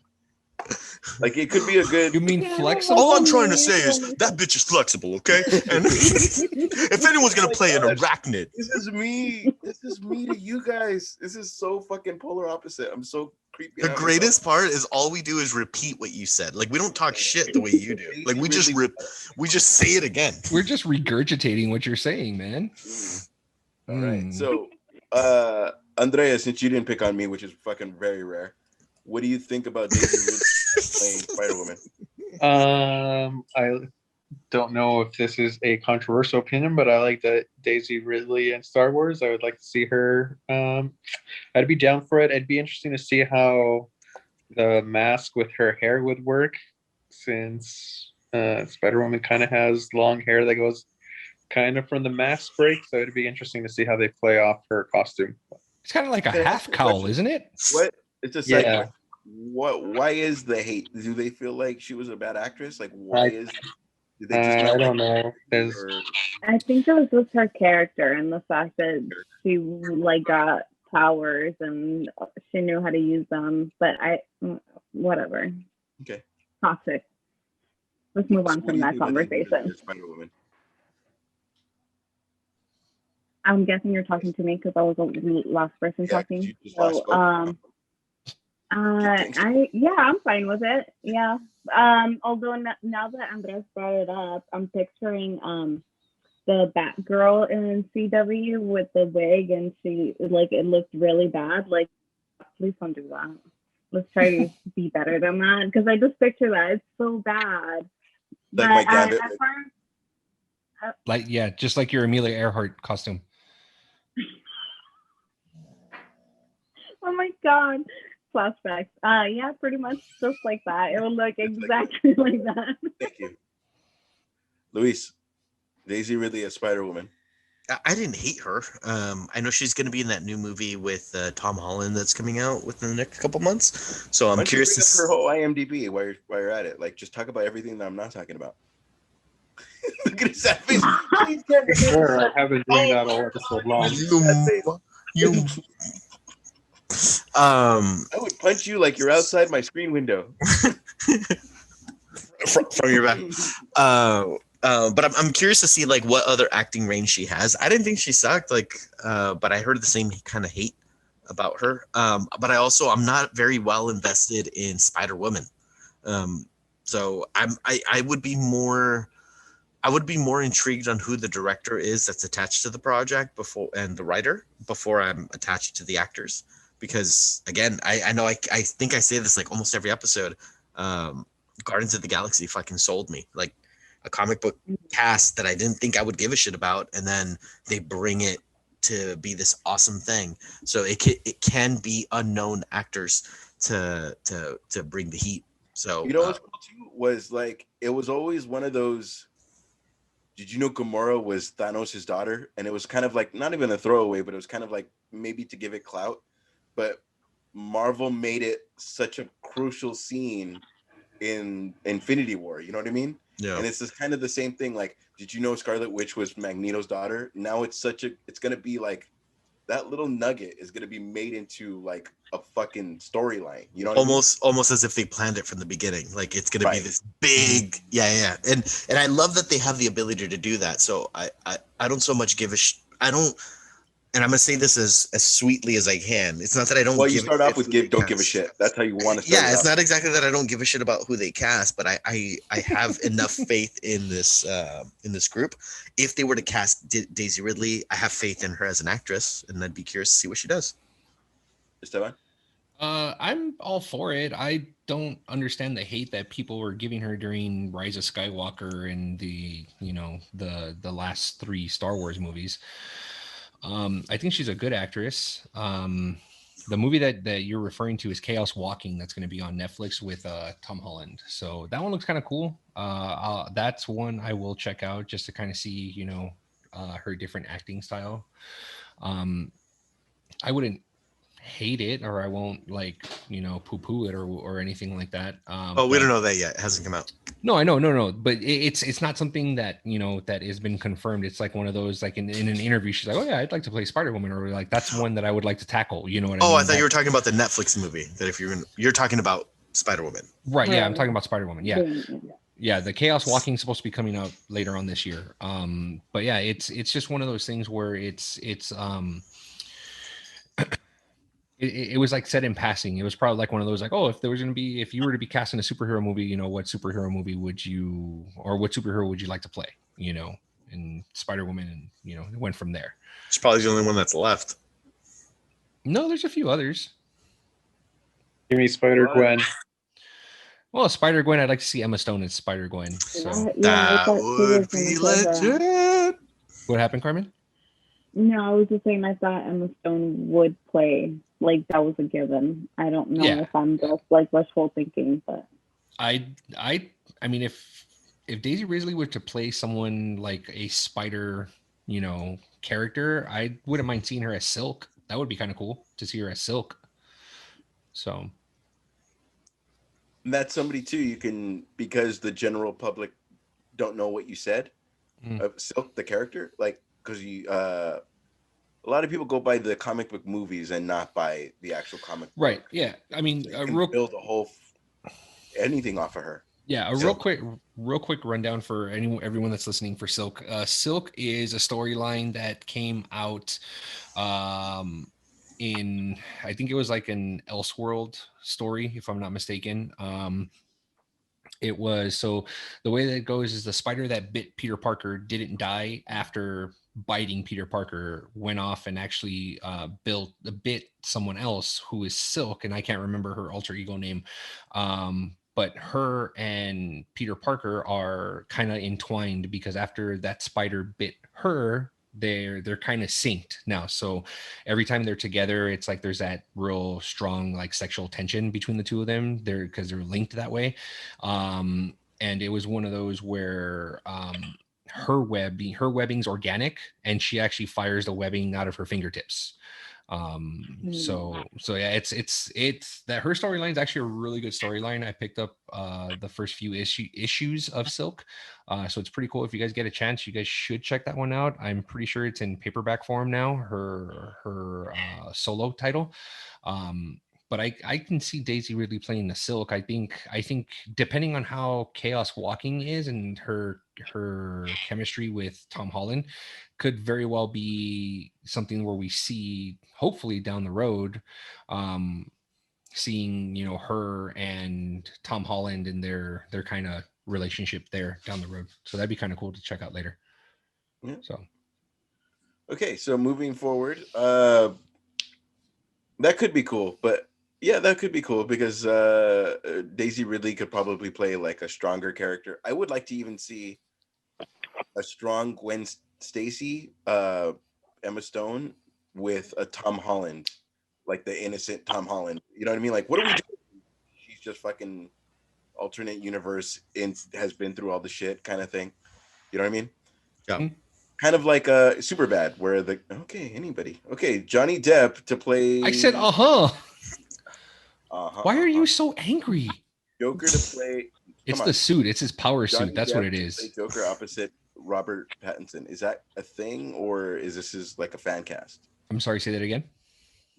Like it could be a good. You mean flexible? All I'm trying to say is that bitch is flexible, okay? And if anyone's gonna play an arachnid, This is me. This is me to you guys. This is so fucking polar opposite. I'm so creepy. the greatest part is all we do is repeat what you said. Like we don't talk shit the way you do. Like we just say it again. We're just regurgitating what you're saying, man. All right. Mm. So, Andrea, since you didn't pick on me, which is fucking very rare, what do you think about Daisy Ridley playing Spider-Woman? I don't know if this is a controversial opinion, but I like that Daisy Ridley in Star Wars. I would like to see her. I'd be down for it. It'd be interesting to see how the mask with her hair would work, since Spider-Woman kind of has long hair that goes kind of from the mask break. So it'd be interesting to see how they play off her costume. It's kind of like a half cowl, isn't it? What? It's a side Yeah. question. Why is the hate? Do they feel like she was a bad actress? Like why is? Did they just I not don't like know. her, There's or- I think it was just her character and the fact that she like got powers and she knew how to use them. But whatever. Okay. Toxic. Let's move on What do from you that think about Daisy Ridley conversation. as Spider-Woman? I'm guessing you're talking to me because I was the last person Yeah, 'cause talking. you just last So, spoke. I'm fine with it. Yeah. Although now that Andres brought it up, I'm picturing the Batgirl in CW with the wig, and she like it looked really bad. Like, please don't do that. Let's try to be better than that, because I just picture that it's so bad. Like my Gambit. as far as- Like, yeah, just like your Amelia Earhart costume. oh my god. Flashbacks. Yeah, pretty much just like that. It would look exactly like that. Thank you, Luis. Daisy Ridley as Spider-Woman. I didn't hate her. I know she's going to be in that new movie with Tom Holland that's coming out within the next couple months. So Why I'm don't you curious bring to up her whole IMDb while you're at it. Like, just talk about everything that I'm not talking about. Look at his sad face. Please can't make sure I it. haven't doing that all episode long. you. I would punch you like you're outside my screen window. from your back. But I'm curious to see like what other acting range she has. I didn't think she sucked, like, but I heard the same kind of hate about her. But I'm not very well invested in Spider-Woman. So I would be more intrigued on who the director is that's attached to the project and the writer before I'm attached to the actors. Because again, I know I think I say this like almost every episode. Guardians of the Galaxy fucking sold me. Like a comic book cast that I didn't think I would give a shit about, and then they bring it to be this awesome thing. So it can be unknown actors to bring the heat. So You know what's cool too was like it was always one of those. Did you know Gamora was Thanos' daughter? And it was kind of like not even a throwaway, but it was kind of like maybe to give it clout. But Marvel made it such a crucial scene in Infinity War. You know what I mean? yeah. And it's just kind of the same thing. Like, did you know Scarlet Witch was Magneto's daughter? Now it's gonna be like that little nugget is going to be made into like a fucking storyline. You know what I mean? Almost as if they planned it from the beginning. Like it's gonna be Right. this big, yeah. And I love that they have the ability to do that. So I don't so much give a I don't. And I'm gonna say this as sweetly as I can. It's not that I don't. Well, you give start a off shit with who they don't give a cast. shit. That's how you want to start. Yeah, it it's out. not exactly that I don't give a shit about who they cast, but I have enough faith in this group. If they were to cast Daisy Ridley, I have faith in her as an actress, and I'd be curious to see what she does. Esteban? I'm all for it. I don't understand the hate that people were giving her during Rise of Skywalker and the last 3 Star Wars movies. I think she's a good actress. The movie that you're referring to is Chaos Walking. That's going to be on Netflix with Tom Holland. So that one looks kind of cool. That's one I will check out just to kind of see, her different acting style. I wouldn't hate it, or I won't poo-poo it or anything like that. We don't know that yet. It hasn't come out. No, I know, no, but it's not something that that has been confirmed. It's like one of those, like in an interview, she's like, oh yeah, I'd like to play Spider-Woman, or like that's one that I would like to tackle. You know what I mean? I thought you were talking about the Netflix movie. That if you're talking about Spider-Woman, right? Yeah, I'm talking about Spider-Woman. Yeah, the Chaos Walking is supposed to be coming out later on this year. But yeah, it's just one of those things where it's it was like said in passing. It was probably like one of those like, oh, if you were to be casting a superhero movie, what superhero movie would you, or what superhero would you like to play? And Spider-Woman, and it went from there. She's probably the only one that's left. No, there's a few others. Give me Spider-Gwen. Well, Spider-Gwen, I'd like to see Emma Stone as Spider-Gwen. So that would be legit. What happened, Carmen? No, I was just saying I thought Emma Stone would play, like that was a given. I don't know if I'm just like wishful thinking, but I mean, if Daisy Ridley were to play someone like a spider, character, I wouldn't mind seeing her as Silk. That would be kind of cool to see her as Silk. So that's somebody too. You can, because the general public don't know what you said. Silk, the character, like, because a lot of people go by the comic book movies and not by the actual comic. Right. Book. Yeah. I mean, so build a whole anything off of her. Yeah. Real quick rundown for everyone that's listening for Silk. Silk is a storyline that came out in, I think it was like an Elseworld story, if I'm not mistaken. It was, so the way that it goes is the spider that bit Peter Parker didn't die after biting Peter Parker, went off and actually bit someone else who is Silk, and I can't remember her alter ego name. But her and Peter Parker are kind of entwined because after that spider bit her, they're kind of synced now. So every time they're together, it's like there's that real strong like sexual tension between the two of them. Because they're linked that way. And it was one of those where her webbing's organic, and she actually fires the webbing out of her fingertips. So yeah, it's that her storyline is actually a really good storyline. I picked up the first few issues of Silk, so it's pretty cool. If you guys get a chance, you guys should check that one out. I'm pretty sure it's in paperback form now, her solo title. But I can see Daisy Ridley playing the Silk. I think depending on how Chaos Walking is and her chemistry with Tom Holland, could very well be something where we see, hopefully down the road, seeing her and Tom Holland and their kind of relationship there down the road. So that'd be kind of cool to check out later. Yeah. So okay, so moving forward, that could be cool, but yeah, that could be cool because Daisy Ridley could probably play like a stronger character. I would like to even see a strong Gwen Stacy, Emma Stone with a Tom Holland, like the innocent Tom Holland. You know what I mean? Like, what are we doing? She's just fucking alternate universe and has been through all the shit kind of thing. You know what I mean? Yeah. Kind of like a Superbad, where anybody. Okay, Johnny Depp to play. I said, Why are you so angry? Joker to play. It's the suit. It's his power Johnny suit. That's Depp what it to is. play Joker opposite Robert Pattinson. Is that a thing, or is this like a fan cast? I'm sorry, say that again.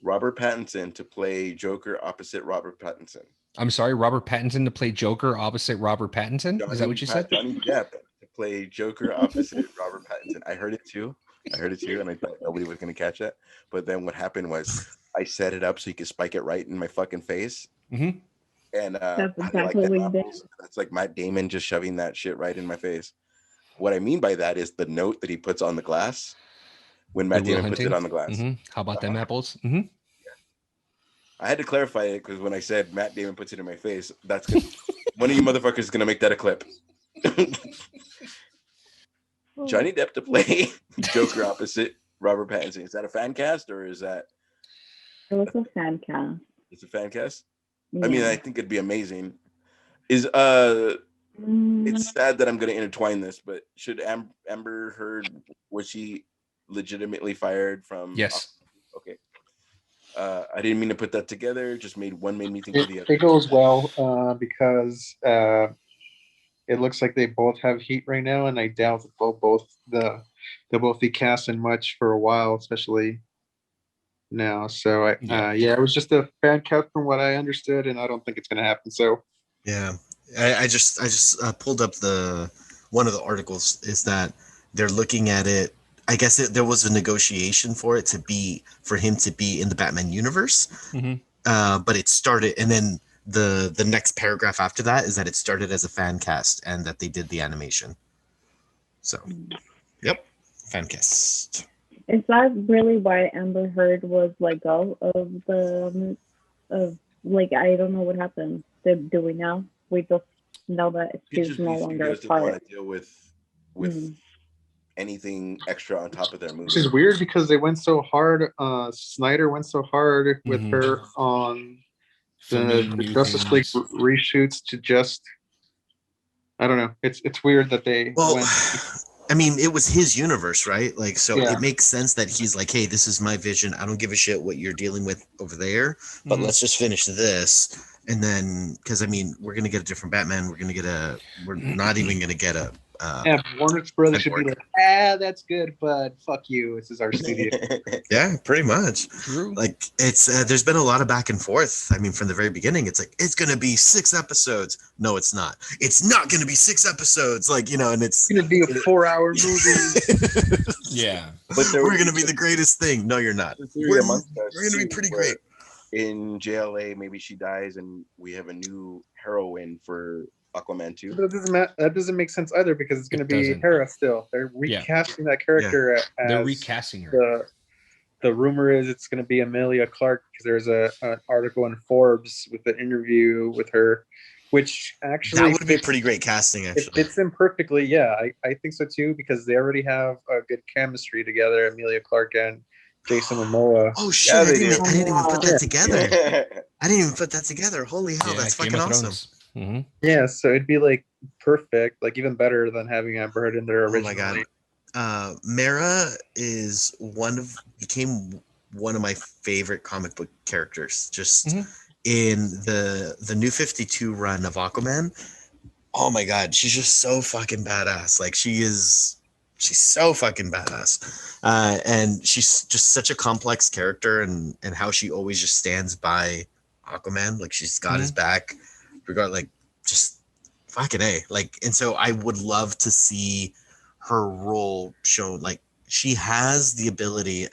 Robert Pattinson to play Joker opposite Robert Pattinson. I'm sorry, Robert Pattinson to play Joker opposite Robert Pattinson? Is that what you said? Johnny Depp to play Joker opposite Robert Pattinson. I heard it too, and I thought nobody was going to catch it. But then what happened was I set it up so you could spike it right in my fucking face. Mm-hmm. And That's how do you like exactly them what you did. apples? That's like Matt Damon just shoving that shit right in my face. What I mean by that is the note that he puts on the glass when Matt Damon puts it on the glass. Mm-hmm. How about them apples? Mm-hmm. I had to clarify it because when I said Matt Damon puts it in my face, that's good. One of you motherfuckers is gonna make that a clip. Johnny Depp to play Joker opposite Robert Pattinson. Is that a fan cast or is that? It was a fan cast. It's a fan cast. Yeah. I mean, I think it'd be amazing. It's sad that I'm gonna intertwine this, but should Amber Heard, was she legitimately fired from? Yes. Okay. I didn't mean to put that together. Just made me think of the other. It goes well because it looks like they both have heat right now, and I doubt that they'll both be cast in much for a while, especially now. So it was just a fan cast from what I understood, and I don't think it's going to happen. So yeah, I just pulled up one of the articles is that they're looking at it. I guess there was a negotiation for him to be in the Batman universe, but it started, and then the next paragraph after that is that it started as a fan cast and that they did the animation. So, yep, fan cast. Is that really why Amber Heard was let go of I don't know what happened. Do we know? We just know that she's no longer a part. Want to deal with anything extra on top of their movie. Which is weird because they went so hard. Snyder went so hard with her on the Justice League reshoots to just. I don't know. It's weird that they went. I mean, it was his universe, right? Like, so it makes sense that he's like, hey, this is my vision. I don't give a shit what you're dealing with over there, but let's just finish this. And then, because I mean, we're going to get a different Batman. We're not even going to get a. Warner Brothers should be like, that's good, but fuck you. This is our studio. Yeah, pretty much. True. Like, it's there's been a lot of back and forth. I mean, from the very beginning, it's like it's gonna be 6 episodes. No, it's not. It's not gonna be 6 episodes. Like, and it's gonna be a 4-hour movie. Yeah, but we're gonna be the greatest thing. No, you're not. We're gonna be pretty great. In JLA, maybe she dies, and we have a new heroine for Aquaman 2. That doesn't make sense either because it's going to be Hera still. They're recasting that character. Yeah. They're recasting her. The rumor is it's going to be Emilia Clarke because there's an article in Forbes with the interview with her, which actually that would be pretty great casting. Actually, it fits in perfectly. Yeah, I think so too because they already have a good chemistry together, Emilia Clarke and Jason Momoa. Oh shit! I didn't even put that together. I didn't even put that together. Holy hell, that's fucking awesome. Mm-hmm. Yeah, so it'd be like perfect, like even better than having Amber Heard in there originally. Oh my god, Mara became one of my favorite comic book characters. Just in the New 52 run of Aquaman. Oh my god, she's just so fucking badass. Like she's so fucking badass, and she's just such a complex character, and how she always just stands by Aquaman, like she's got his back. Like just fucking A. Like, and so I would love to see her role shown. Like she has the ability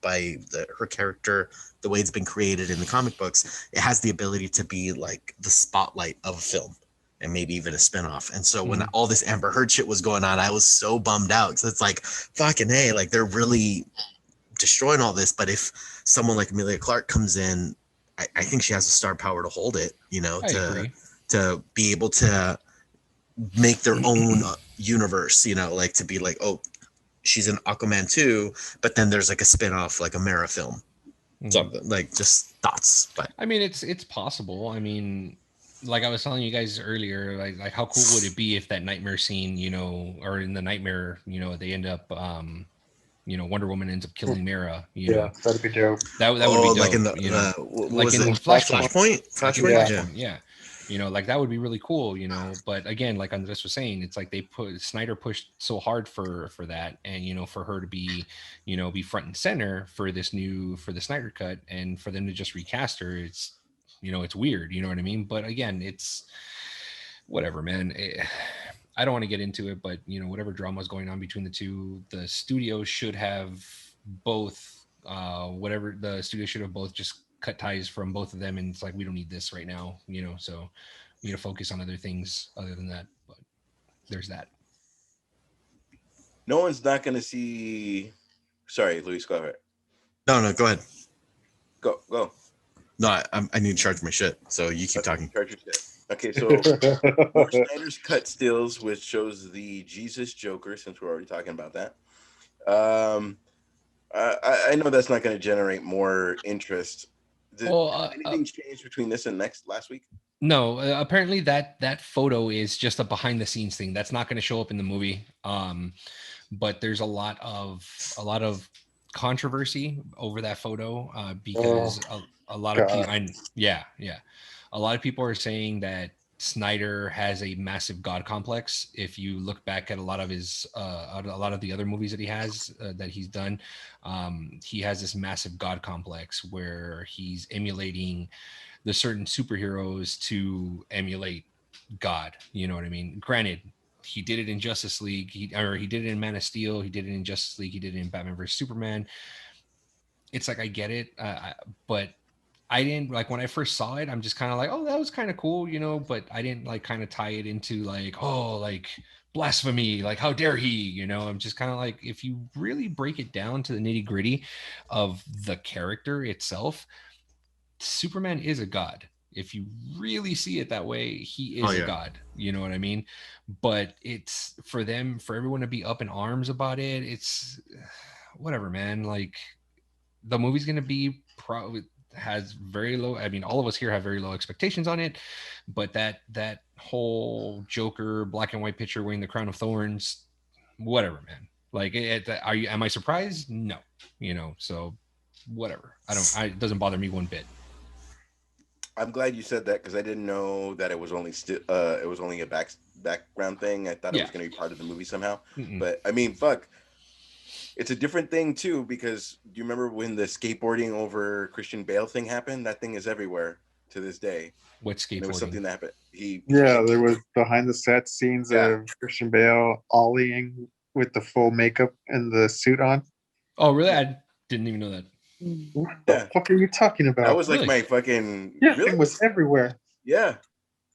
by her character, the way it's been created in the comic books, it has the ability to be like the spotlight of a film and maybe even a spinoff. And so when all this Amber Heard shit was going on, I was so bummed out because it's like fucking A, like they're really destroying all this. But if someone like Emilia Clarke comes in, I think she has the star power to hold it, to be able to make their own universe, like to be like, oh, she's in Aquaman 2, but then there's like a spinoff, like a Mara film, something like just thoughts. But I mean, it's possible. I mean, like I was telling you guys earlier, like how cool would it be if that nightmare scene, or in the nightmare, they end up, Wonder Woman ends up killing Mara. That'd be dope. That would be dope. Like in the like in Flashpoint. Flashpoint. Yeah. Like that would be really cool, but again, like Andres was saying, it's like Snyder pushed so hard for that, and for her to be be front and center for the Snyder cut, and for them to just recast her, it's weird, you know what I mean? But again, it's whatever, man. I don't want to get into it, but whatever drama is going on between the two, the studio should have both whatever the studio should have both just cut ties from both of them, and it's like, we don't need this right now, so we need to focus on other things other than that. But there's that. No one's not gonna see. Sorry, Luis, go ahead. No, go ahead. Go. No, I need to charge my shit, so you keep talking. Charge your shit. Okay, so more Snyder's cut stills, which shows the Jesus Joker, since we're already talking about that. I know that's not going to generate more interest. Did anything change between this and last week? No, apparently that photo is just a behind the scenes thing. That's not going to show up in the movie. But there's a lot of controversy over that photo because a lot of people. A lot of people are saying that Snyder has a massive God complex. If you look back at a lot of the other movies that he has that he's done, he has this massive God complex where he's emulating the certain superheroes to emulate God. You know what I mean? Granted, he did it in Justice League. He did it in Man of Steel. He did it in Justice League. He did it in Batman vs Superman. It's like, I get it, but I didn't, like, when I first saw it, I'm just kind of like, oh, that was kind of cool, but I didn't like kind of tie it into like, oh, like blasphemy, like how dare he, I'm just kind of like, if you really break it down to the nitty gritty of the character itself, Superman is a god. If you really see it that way, he is a god. You know what I mean? But it's for everyone to be up in arms about it. It's whatever, man. Like, the movie's going to be has very low. I mean, all of us here have very low expectations on it, but that whole Joker black and white picture wearing the crown of thorns, whatever, man. Like, am I surprised? No, so whatever. It doesn't bother me one bit. I'm glad you said that, because I didn't know that it was only a background thing. I thought it was going to be part of the movie somehow. Mm-mm. But I mean, fuck. It's a different thing too, because do you remember when the skateboarding over Christian Bale thing happened? That thing is everywhere to this day. What skateboarding? There was something that happened. There was behind the set scenes of Christian Bale ollieing with the full makeup and the suit on. Oh, really? I didn't even know that. What the fuck are you talking about? That was like my fucking. It was everywhere. Yeah.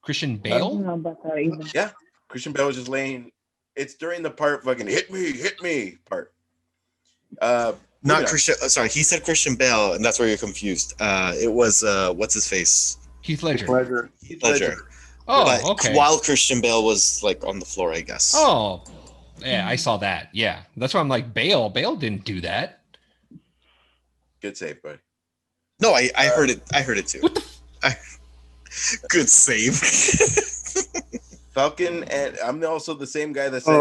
Christian Bale? Yeah. Christian Bale was just laying. It's during the part fucking hit me part. Not Christian. Sorry, he said Christian Bale, and that's where you're confused. It was what's his face? Heath Ledger. Heath Ledger. Oh, but okay. While Christian Bale was like on the floor, I guess. Oh, yeah, I saw that. Yeah, that's why I'm like, Bale didn't do that. Good save, buddy. No, I heard it. I heard it too. Good save. Falcon, and I'm also the same guy that said.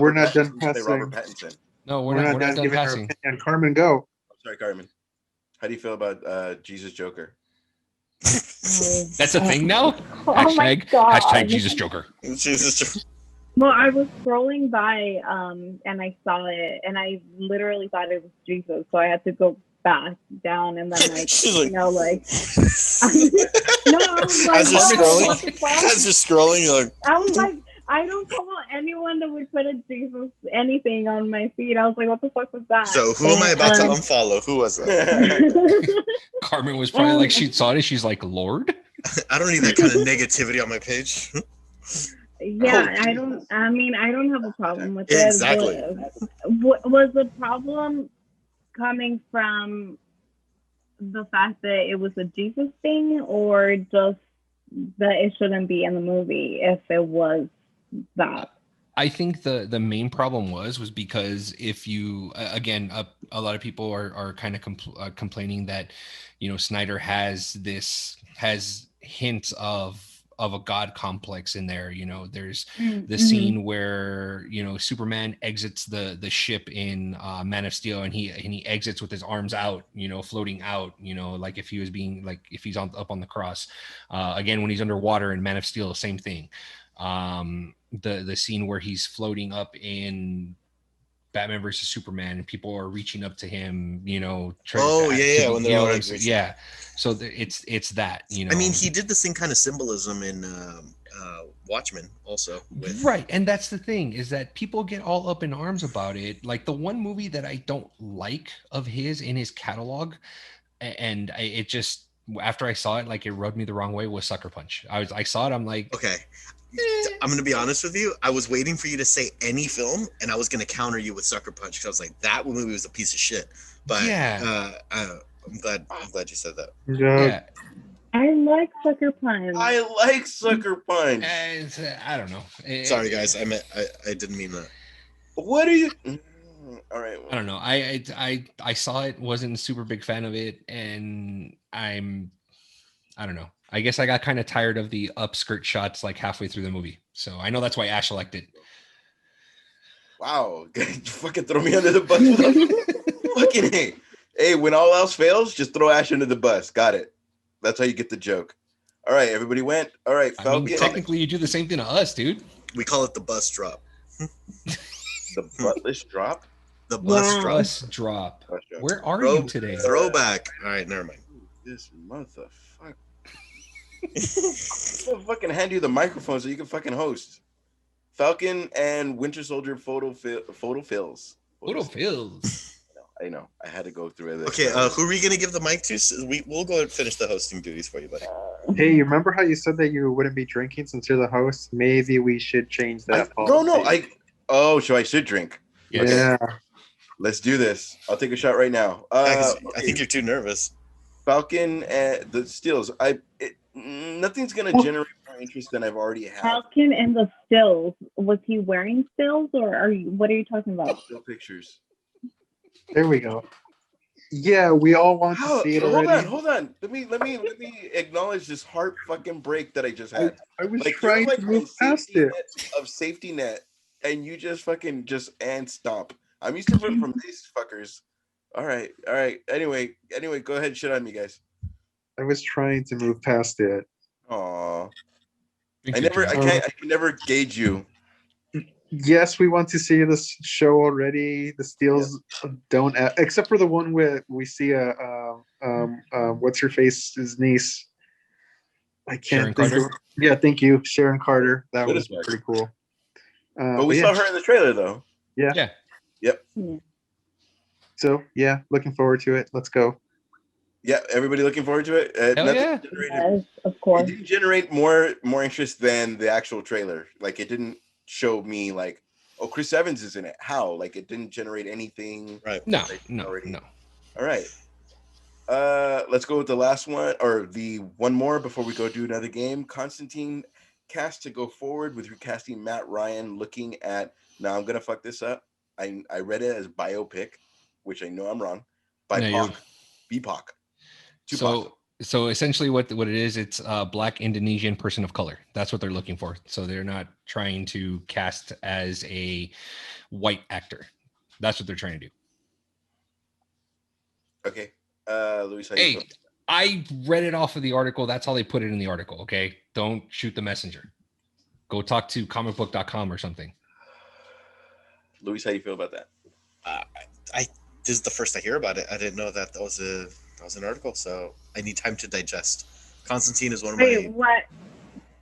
We're not done passing. Robert Pattinson. No, we're not done passing. And Carmen, go. Sorry, Carmen. How do you feel about Jesus Joker? That's a thing now? My God. Hashtag Jesus Joker. Jesus Joker. Well, I was scrolling by and I saw it, and I literally thought it was Jesus, so I had to go back down, and then no, I was like, as you're scrolling, you're like, I was like, I don't follow anyone that would put a Jesus anything on my feed. I was like, what the fuck was that? So who am I about to unfollow? Who was that? Carmen was probably like, she saw it, she's like, Lord? I don't need that kind of negativity on my page. Yeah, I don't have a problem with it. Exactly. Was the problem coming from the fact that it was a Jesus thing, or just that it shouldn't be in the movie if it was that? I think the main problem was because if you again a lot of people are kind of complaining that Snyder has hints of of a god complex in there. You know, there's the Mm-hmm. scene where, you know, Superman exits the ship in Man of Steel, and he exits with his arms out, you know, floating out, you know, like if he was being like if he's up on the cross. Again, when he's underwater in Man of Steel, same thing. The scene where he's floating up in Batman versus Superman, and people are reaching up to him, you know, Oh yeah, when they're you know all what I'm like saying? reaching. Yeah. So it's that, you know. I mean, he did the same kind of symbolism in Watchmen also. With Right, and that's the thing, is that people get all up in arms about it. Like the one movie that I don't like of his in his catalog, and it just, after I saw it, like it rubbed me the wrong way, was Sucker Punch. I saw it, I'm like, Okay, I'm gonna be honest with you. I was waiting for you to say any film, and I was gonna counter you with Sucker Punch because I was like, that movie was a piece of shit. But yeah, I'm glad you said that. yeah. I like Sucker Punch. I like Sucker Punch. I don't know. Sorry, guys. I didn't mean that. What are you? All right. I don't know. I saw it, wasn't a super big fan of it, and I don't know. I guess I got kind of tired of the upskirt shots like halfway through the movie. So I know that's why Ash liked it. Wow, you fucking throw me under the bus. Fucking hey. Hey, when all else fails, just throw Ash under the bus. Got it. That's how you get the joke. All right, everybody went. All right, I Falcon. mean, technically, you do the same thing to us, dude. We call it the bus drop. The buttless drop. The bus Wow. drop. Bus drop. Bus drop. Where are you today? Throwback. All right, never mind. This motherfucker. I'll fucking hand you the microphone so you can fucking host. Falcon and Winter Soldier photo fills. I know. I had to go through it. Okay, who are we gonna give the mic to? So we'll go and finish the hosting duties for you, buddy. Hey, you remember how you said that you wouldn't be drinking since you're the host? Maybe we should change that. policy. So I should drink. Yes. Yeah. Let's do this. I'll take a shot right now. Yeah, 'cause I think you're too nervous. Falcon and the Steels. Nothing's gonna generate more interest than I've already had. Falcon and the stills. Was he wearing stills, or what are you talking about? Still pictures. There we go. Yeah, we all want to see it already. Hold on. Let me acknowledge this heart fucking break that I just had. I was Like, trying you're to move past safety it. net of safety net, and you just fucking and stop. I'm used to run from these fuckers. All right. Anyway, go ahead and shit on me, guys. I was trying to move past it. Aw. Thank I you, can never gauge you. Yes, we want to see this show already. The Steels don't, except for the one where we see what's her face's niece. I Sharon can't think Carter? of. Yeah, thank you, Sharon Carter. That Good was as fuck. pretty cool. But we saw her in the trailer, though. Yeah. Yep. So yeah, looking forward to it. Let's go. Yeah. Everybody looking forward to it. Hell yeah. Yes, of It course. didn't generate more interest than the actual trailer. Like, it didn't show me like, oh, Chris Evans is in it. How? Like, it didn't generate anything. Right. No. All right. Let's go with the last one, or the one more before we go do another game. Constantine Cast to go forward with recasting Matt Ryan, looking at, now I'm gonna fuck this up. I read it as biopic, which I know I'm wrong. BIPOC. Tupac. So essentially what it is, it's a Black Indonesian person of color. That's what they're looking for. So they're not trying to cast as a white actor. That's what they're trying to do. Okay. Luis, how you Hey, feel? I read it off of the article. That's how they put it in the article. Okay. Don't shoot the messenger. Go talk to comicbook.com or something. Luis, how you feel about that? This is the first I hear about it. I didn't know that was an article, so I need time to digest. Constantine is one of Wait, my. what?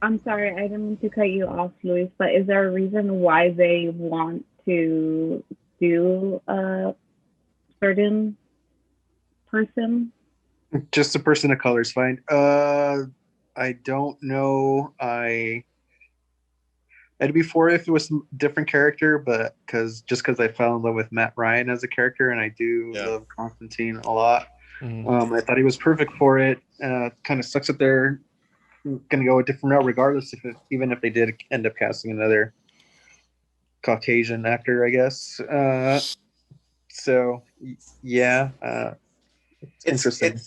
I'm sorry, I didn't mean to cut you off, Luis, but is there a reason why they want to do a certain person? Just a person of color is fine. I don't know. I'd be for it if it was a different character, but because I fell in love with Matt Ryan as a character, and I do love Constantine a lot. I thought he was perfect for it. Kind of sucks that they're going to go a different route, regardless even if they did end up casting another Caucasian actor, I guess. So yeah, it's interesting.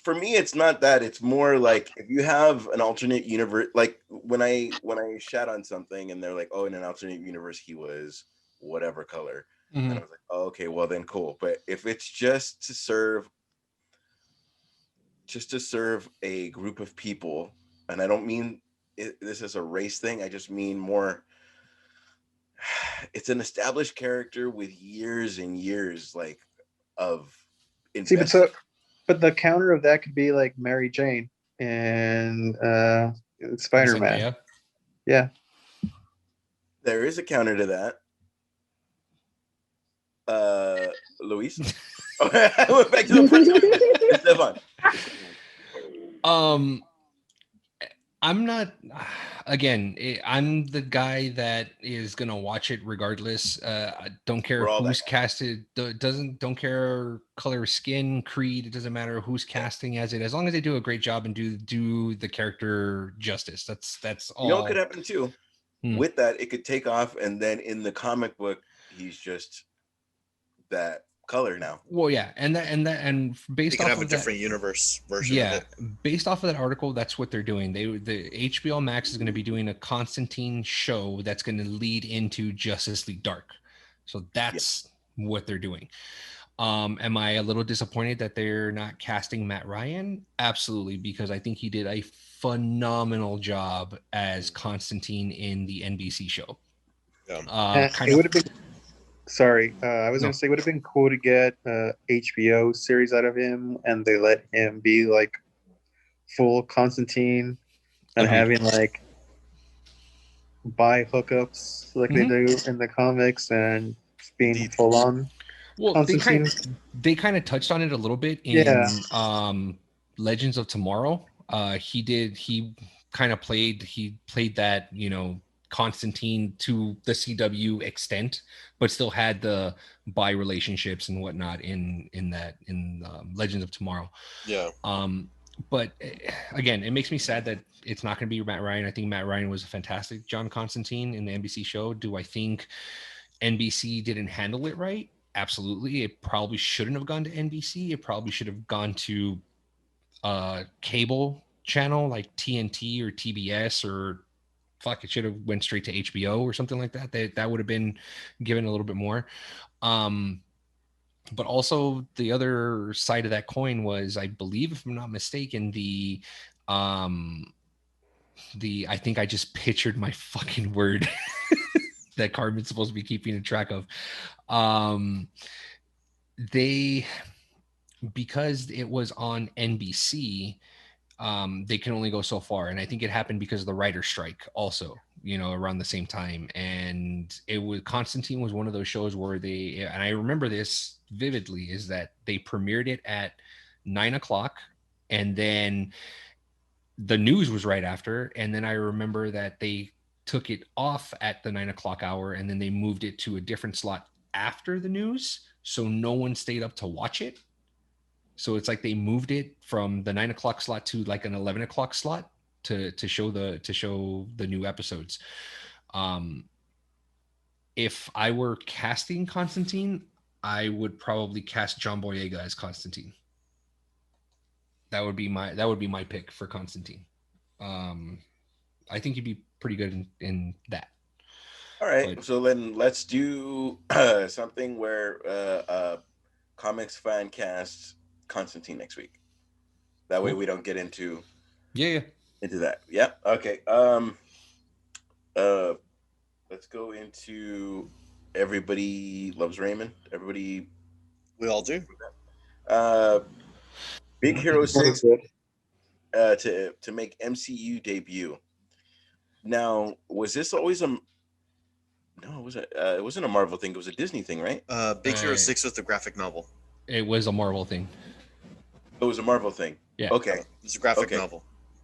for me, it's not that. It's more like if you have an alternate universe, like when I shat on something and they're like, oh, in an alternate universe he was whatever color, and I was like, oh, okay, well then cool. But if it's just to serve a group of people, and I don't mean this is a race thing. I just mean more. It's an established character with years and years like of investment. But the counter of that could be like Mary Jane and Spider-Man. Zendaya? Yeah. There is a counter to that. Luis. I went back to the first one. Stefan. I'm not. Again, I'm the guy that is gonna watch it regardless. I don't care who's casted. Don't care color of skin, creed. It doesn't matter who's casting as it. As long as they do a great job and do the character justice. That's all. You know what could happen too. With that, it could take off, and then in the comic book, he's just that color now. Well, yeah, and based off have of a different universe version of it. Based off of that article, that's what they're doing. The HBO Max is going to be doing a Constantine show that's going to lead into Justice League Dark. So that's what they're doing. Am I a little disappointed that they're not casting Matt Ryan? Absolutely, because I think he did a phenomenal job as Constantine in the NBC show. It would have been. Sorry, I was going to say it would have been cool to get a HBO series out of him, and they let him be like full Constantine and having like bi hookups like they do in the comics and being full on. Well, Constantine. they kind of touched on it a little bit in Legends of Tomorrow. He played that, Constantine to the CW extent, but still had the bi relationships and whatnot in Legends of Tomorrow. Yeah. But again, it makes me sad that it's not going to be Matt Ryan. I think Matt Ryan was a fantastic John Constantine in the NBC show. Do I think NBC didn't handle it right? Absolutely. It probably shouldn't have gone to NBC. It probably should have gone to cable channel like TNT or TBS or it should have went straight to HBO or something like that. That would have been given a little bit more. But also the other side of that coin was, I believe, if I'm not mistaken, I think I just pictured my fucking word that Carmen's supposed to be keeping a track of. Because it was on NBC, they can only go so far, and I think it happened because of the writer's strike also, around the same time. And Constantine was one of those shows where and I remember this vividly, is that they premiered it at 9:00, and then the news was right after, and then I remember that they took it off at the 9:00 hour, and then they moved it to a different slot after the news, so no one stayed up to watch it. So it's like they moved it from the 9:00 slot to like an 11:00 slot to show the new episodes. If I were casting Constantine, I would probably cast John Boyega as Constantine. That would be my pick for Constantine. I think he'd be pretty good in that. All right, so then let's do something where Comix fan casts Constantine next week. That way we don't get into into that. Yeah. Okay. Let's go into Everybody Loves Raymond. We all do. Big Hero 6 to make MCU debut. Now, was this always it wasn't a Marvel thing. It was a Disney thing, right? Big Hero 6 was the graphic novel. It was a Marvel thing. It was a Marvel thing. Yeah. Okay. It was a graphic novel.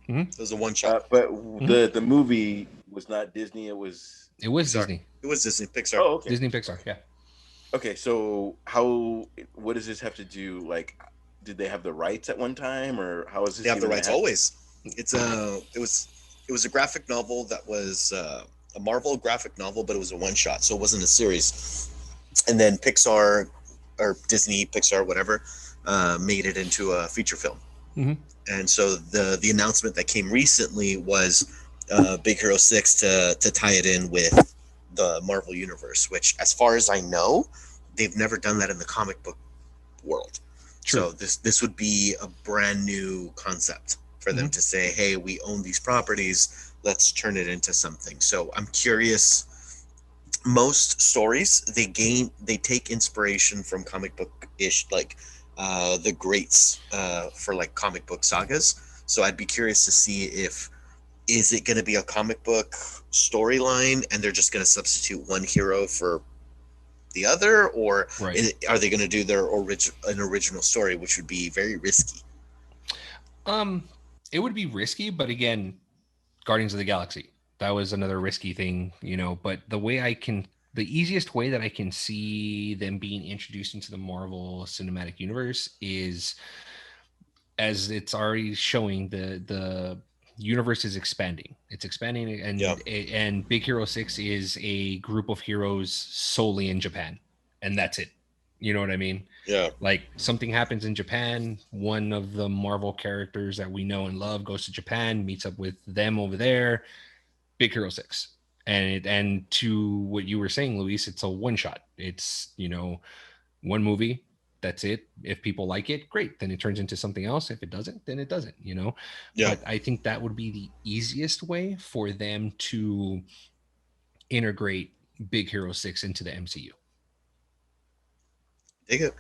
Mm-hmm. It was a one shot. But the movie was not Disney. It was Disney. It was Disney Pixar. Oh, okay. Disney Pixar. Yeah. Okay, so what does this have to do? Like, did they have the rights at one time, or how is this? They have the rights always. It was a graphic novel that was a Marvel graphic novel, but it was a one shot, so it wasn't a series. And then Pixar or Disney, Pixar, whatever, made it into a feature film. Mhm. And so the announcement that came recently was Big Hero 6 to tie it in with the Marvel Universe, which, as far as I know, they've never done that in the comic book world. True. So this would be a brand new concept for them to say, hey, we own these properties, let's turn it into something. So I'm curious. Most stories they take inspiration from comic book ish, like the greats for like comic book sagas. So I'd be curious to see if is it going to be a comic book storyline and they're just going to substitute one hero for the other, or Right. are they going to do their an original story, which would be very risky. It would be risky, but again, Guardians of the Galaxy. That was another risky thing, but the easiest way that I can see them being introduced into the Marvel Cinematic Universe is, as it's already showing, the universe is expanding. It's expanding, and Yeah. and Big Hero 6 is a group of heroes solely in Japan, and that's it. You know what I mean? Yeah. Like, something happens in Japan, one of the Marvel characters that we know and love goes to Japan, meets up with them over there. Big Hero 6. And to what you were saying, Luis, it's a one shot. It's, one movie. That's it. If people like it, great. Then it turns into something else. If it doesn't, then it doesn't. Yeah. But I think that would be the easiest way for them to integrate Big Hero 6 into the MCU. Dig it.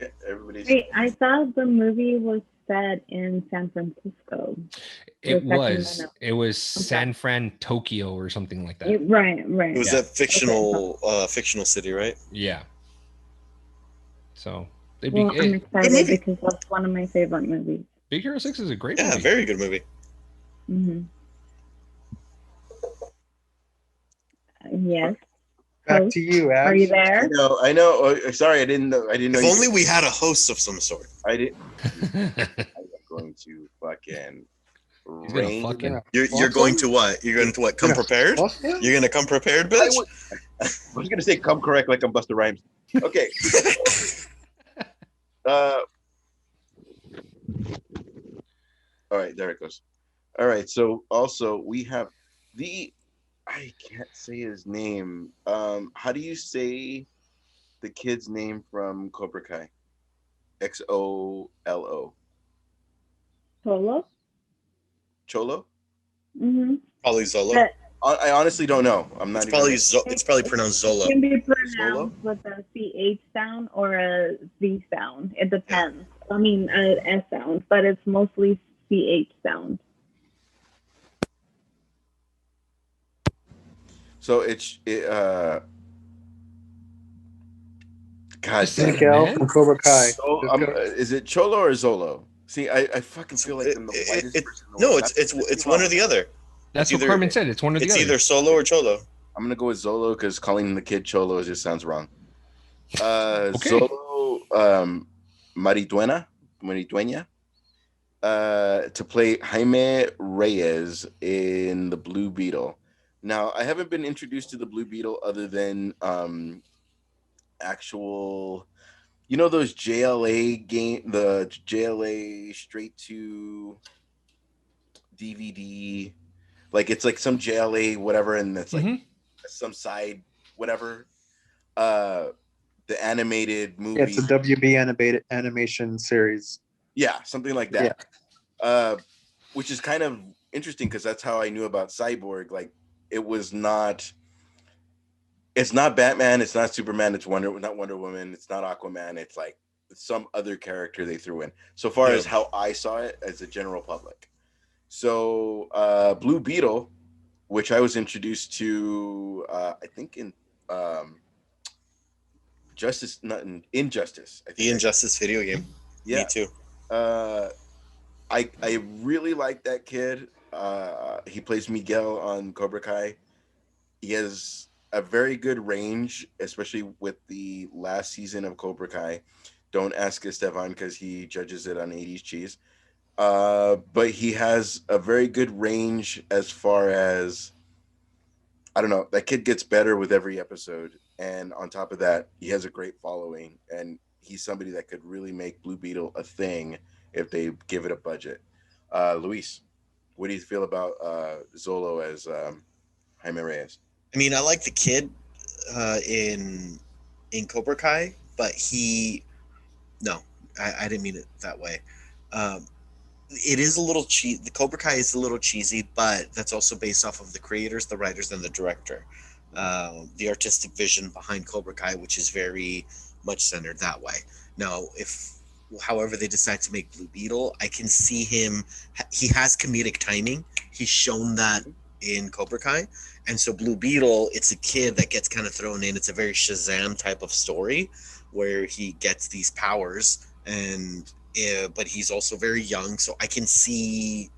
Yeah, everybody's. Wait, I thought the movie was set in San Francisco. It The second was one. it was Okay. San Fran, Tokyo, or something like that. Right. It was Yeah. that fictional city, right? Yeah. So Well, I'm Good excited movie. because that's one of my favorite movies. Big Hero 6 is a great Yeah, movie. very good movie. Hmm. Yes. Back to you, Abs. Are you there? I know. Oh, sorry, I didn't know. If you only we had a host of some sort. I didn't. I'm going to fucking He's gonna rain. fucking. You're going to what? You're going to what? Come prepared? You're going to come prepared, bitch? I was gonna say come correct like I'm Busta Rhymes. Okay. All right, there it goes. All right, so also we have I can't say his name. How do you say the kid's name from Cobra Kai? XOLO. Solo? Cholo? Mm-hmm. Probably Zolo. But I honestly don't know. I'm not It's probably pronounced it Zolo. can be Solo? pronounced with a CH sound or a Z sound. It depends. I mean, S sound, but it's mostly CH sound. So God Just say damn. it, Miguel man. from Cobra Kai. So, is it Cholo or Zolo? See, I fucking feel like I'm the whitest person in the No, world. it's one or the other. That's It's what either- Carmen said. It's one or the It's other. either Solo or Cholo. I'm gonna go with Zolo because calling the kid Cholo just sounds wrong. Okay. Zolo Mariduena, to play Jaime Reyes in the Blue Beetle. Now, I haven't been introduced to the Blue Beetle other than actual, those the JLA straight to DVD, like it's like some JLA whatever, and it's like some side whatever. The animated movie. Yeah, it's a WB animation series. Yeah, something like that. Yeah. Which is kind of interesting because that's how I knew about Cyborg. Like, it's not Batman, it's not Superman, it's not Wonder Woman, it's not Aquaman, it's like some other character they threw in. So far as how I saw it as a general public. So Blue Beetle, which I was introduced to I think in Injustice. I think The Injustice video game. Yeah. Me too. I really like that kid. He plays Miguel on Cobra Kai. He has a very good range, especially with the last season of Cobra Kai. Don't ask Esteban because he judges it on 80s cheese. But he has a very good range as far as, I don't know, that kid gets better with every episode. And on top of that, he has a great following. And he's somebody that could really make Blue Beetle a thing if they give it a budget. Luis, what do you feel about Zolo as Jaime Reyes? I mean, I like the kid in Cobra Kai, but no, I didn't mean it that way. Um, it is a little cheesy. The Cobra Kai is a little cheesy, but that's also based off of the creators, the writers, and the director. The artistic vision behind Cobra Kai, which is very much centered that way. Now, however they decide to make Blue Beetle, I can see him. He has comedic timing. He's shown that in Cobra Kai, and so Blue Beetle, it's a kid that gets kind of thrown in. It's a very Shazam type of story where he gets these powers, and but he's also very young. So I can see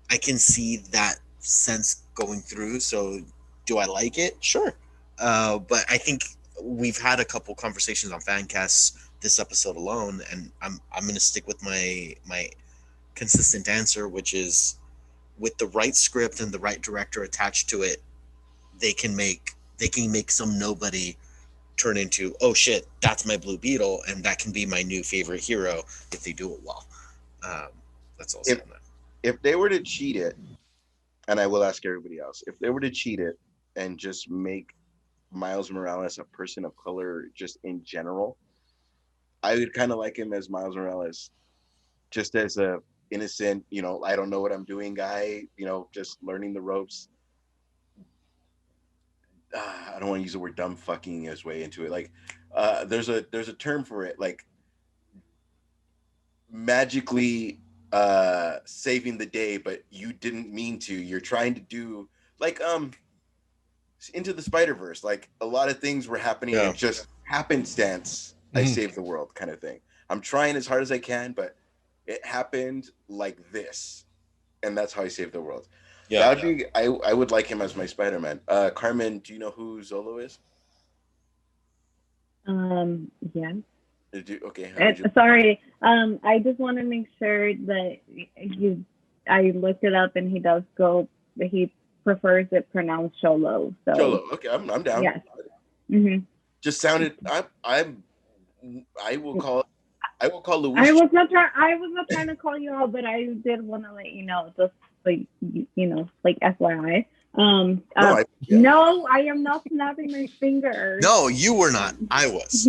that sense going through. So do I like it? Sure. But I think we've had a couple conversations on Fancasts this episode alone, and I'm going to stick with my consistent answer, which is with the right script and the right director attached to it, they can make some nobody turn into, oh shit, that's my Blue Beetle, and that can be my new favorite hero if they do it well. That's all. If they were to cheat it, and I will ask everybody else, if they were to cheat it and just make Miles Morales a person of color just in general, I would kind of like him as Miles Morales, just as a innocent, I don't know what I'm doing guy, just learning the ropes. I don't want to use the word dumb fucking his way into it. Like, there's a term for it, like magically saving the day, but you didn't mean to. You're trying to do like Into the Spider-Verse. Like a lot of things were happening and just happenstance. I saved the world, kind of thing. I'm trying as hard as I can, but it happened like this, and that's how I saved the world. Yeah, that'd be. I would like him as my Spider-Man. Carmen, do you know who Zolo is? Yeah. Okay. Sorry. I just want to make sure that I looked it up, and he prefers it pronounced Cholo. So Cholo. Okay, I'm down. Yes. Mm-hmm. Just sounded. I will call Luis. I was not trying to call you out, but I did want to let you know, just like like FYI. No, I am not snapping my fingers. No, you were not. I was.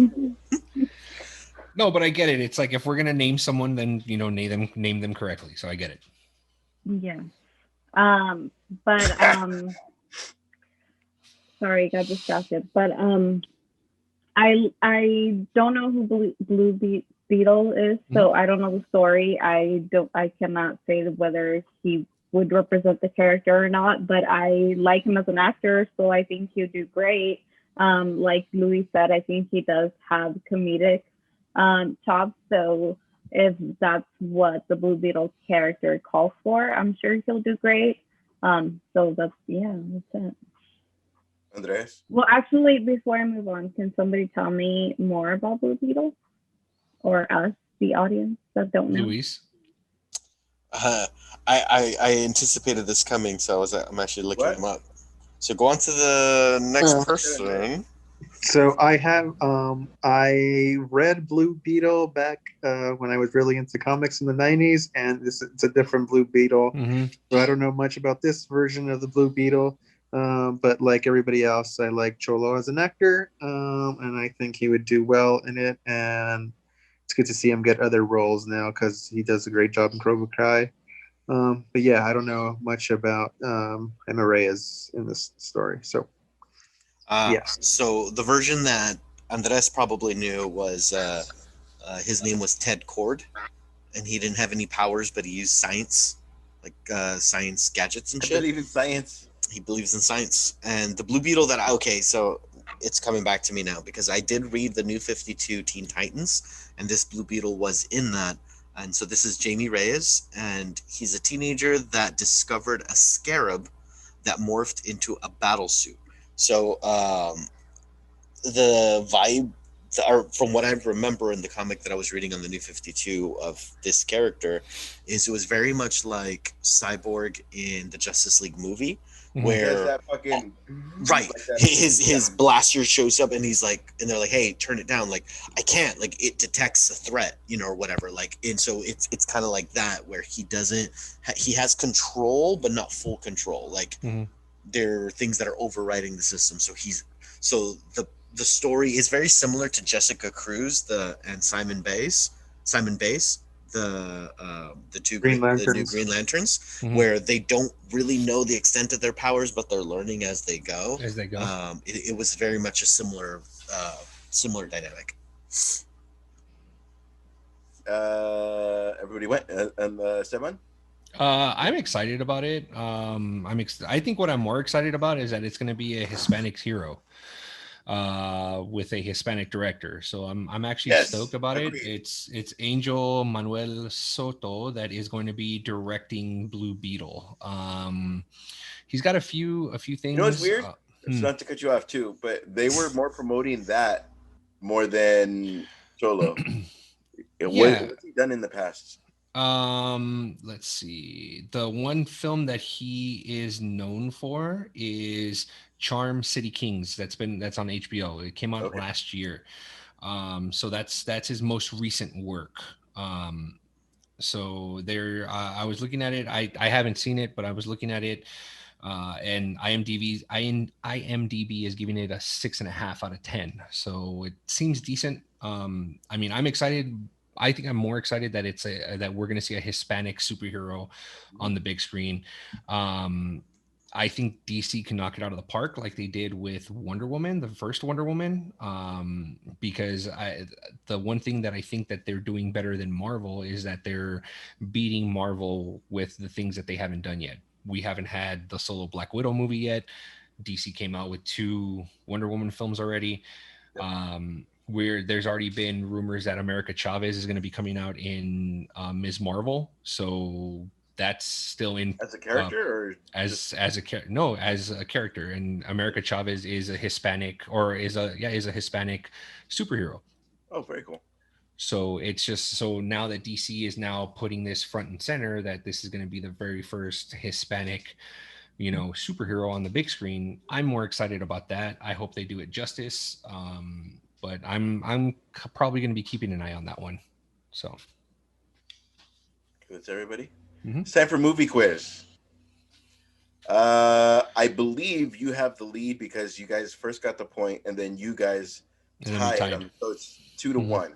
No, but I get it. It's like if we're gonna name someone, then name them correctly. So I get it. Yeah. But sorry, got distracted. But I don't know who Blue Beetle is, so I don't know the story. I cannot say whether he would represent the character or not, but I like him as an actor, so I think he'll do great. Like Louis said, I think he does have comedic chops, so if that's what the Blue Beetle character calls for, I'm sure he'll do great. So that's it. Andres? Well, actually, before I move on, can somebody tell me more about Blue Beetle? Or us, the audience that don't know? Luis? I anticipated this coming, so I'm actually looking them up. So go on to the next person. So I have I read Blue Beetle back when I was really into comics in the 90s, and it's a different Blue Beetle. Mm-hmm. So I don't know much about this version of the Blue Beetle, but like everybody else, I like Cholo as an actor, and I think he would do well in it, and it's good to see him get other roles now because he does a great job in Cobra Kai. But yeah, I don't know much about Emma Reyes in this story, so. So the version that Andres probably knew was his name was Ted Cord, and he didn't have any powers, but he used science, like science gadgets and shit. I believe in science. He believes in science. And the Blue Beetle so it's coming back to me now because I did read the New 52 Teen Titans, and this Blue Beetle was in that. And so this is Jamie Reyes, and he's a teenager that discovered a scarab that morphed into a battle suit. So the vibe, from what I remember in the comic that I was reading on the New 52 of this character, is it was very much like Cyborg in the Justice League movie. He does where that fucking right, like that. his blaster shows up, and he's like, and they're like, hey, turn it down. Like, I can't. Like, it detects a threat, or whatever. Like, and so it's kind of like that, where he doesn't. He has control, but not full control. Like, there are things that are overriding the system. So the story is very similar to Jessica Cruz and Simon Bass, the two Green the new Lanterns. Green Lanterns, where they don't really know the extent of their powers, but they're learning as they go. It was very much a similar dynamic. Everybody went and Stefan? I'm excited about it. I think what I'm more excited about is that it's going to be a Hispanic hero with a Hispanic director. So I'm actually stoked about it. It's Angel Manuel Soto that is going to be directing Blue Beetle. He's got a few things. You know what's weird? It's not to cut you off too, but they were more promoting that more than Cholo. What's he done in the past? Let's see. The one film that he is known for is Charm City Kings. That's on HBO. It came out last year. So that's his most recent work. So there, I was looking at it. I haven't seen it, but I was looking at it. And IMDb is giving it a 6.5 out of 10. So it seems decent. I mean, I'm excited. I think I'm more excited that that we're going to see a Hispanic superhero on the big screen. I think DC can knock it out of the park like they did with Wonder Woman, the first Wonder Woman, because the one thing that I think that they're doing better than Marvel is that they're beating Marvel with the things that they haven't done yet. We haven't had the solo Black Widow movie yet. DC came out with 2 Wonder Woman films already. Where there's already been rumors that America Chavez is going to be coming out in Ms. Marvel. So that's still in as a character or as a character. And America Chavez is a Hispanic is a Hispanic superhero. Oh, very cool. So it's just so now that DC is now putting this front and center that this is going to be the very first Hispanic superhero on the big screen. I'm more excited about that. I hope they do it justice. But I'm probably going to be keeping an eye on that one. So, that's everybody. It's time for movie quiz. I believe you have the lead because you guys first got the point, and then you guys tied them. So it's 2-1.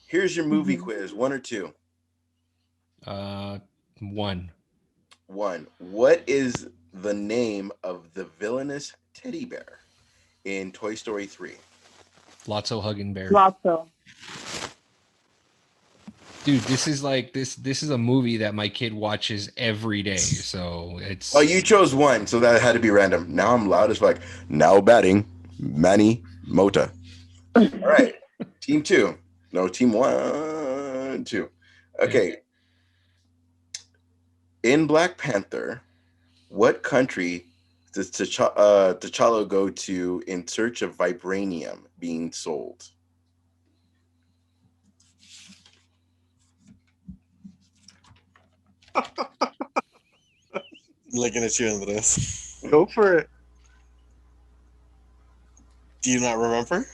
Here's your movie quiz. 1 or 2? 1. What is the name of the villainous teddy bear in Toy Story 3? Lotso Hugging Bear. Lotso. Dude, this is a movie that my kid watches every day. So it's. Oh, you chose 1, so that had to be random. Now I'm loud as fuck. Now batting, Manny Mota. All right, team 2. No, team 1, 2. Okay. In Black Panther, what country does T'Challa go to in search of vibranium being sold? Looking at you, Andres. Go for it. Do you not remember?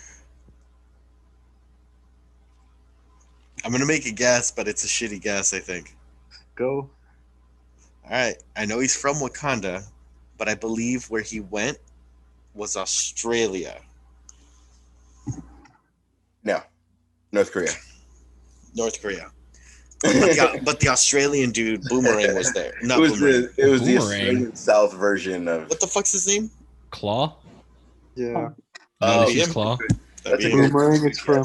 I'm gonna make a guess, but it's a shitty guess, I think. Go. All right. I know he's from Wakanda, but I believe where he went was Australia. No, North Korea. North Korea. But the Australian dude, Boomerang, was there. Not Boomerang. It was the Australian South version of. What the fuck's his name? Claw? Yeah. Lucy's Claw. That's a Boomerang. It's from.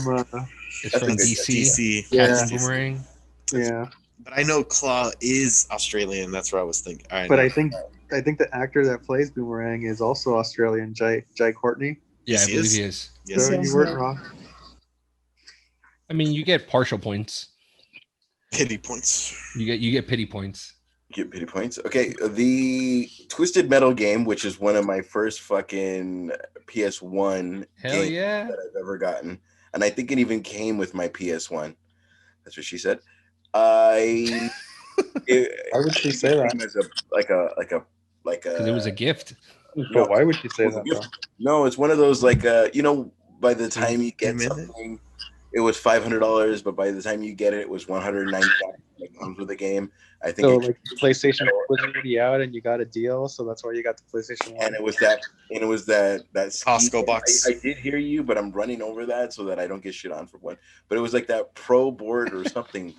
It's from DC. Yeah. Boomerang. Yeah. But I know Claw is Australian. That's what I was thinking. But I think the actor that plays Boomerang is also Australian, Jai Courtney. Yeah, Yes, I believe he is. Yes, So you weren't wrong. I mean, you get partial points. Pity points. You get pity points. Get pity points. Okay, the Twisted Metal game, which is one of my first fucking PS1 games that I've ever gotten, and I think it even came with my PS1. That's what she said. Why would she say that? As like a like Because it was a gift. But why would you say It was a that gift. though? No, it's one of those like by the So time you get admit it? something, it was $500, but by the time you get it, it was $199. It comes with the game. I think So it, like PlayStation was already out and you got a deal, so that's why you got the PlayStation 1. and it was that Costco scheme. box. I did hear you, but I'm running over that so that I don't get shit on for one. But it was like that pro board or something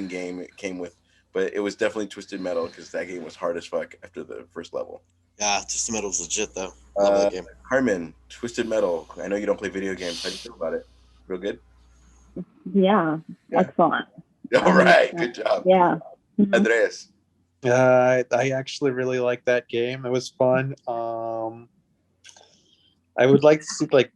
game it came with. But it was definitely Twisted Metal because that game was hard as fuck after the first level. Yeah, Twisted Metal's legit though. Love that game. Carmen, Twisted Metal. I know you don't play video games. How do you feel about it? Real good? Yeah, Yeah. excellent. All right, good job. Yeah. Mhm. Andres. I actually really like that game. It was fun. I would like to see like.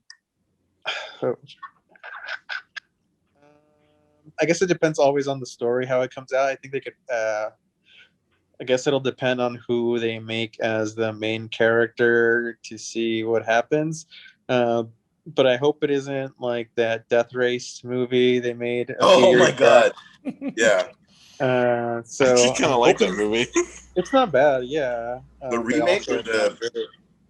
I guess it depends always on the story how it comes out. I think they could. I guess it'll depend on who they make as the main character to see what happens. But I hope it isn't like that Death Race movie they made. Oh my god. Yeah. So I kind of like that movie. It's not bad, yeah. The But remake also or the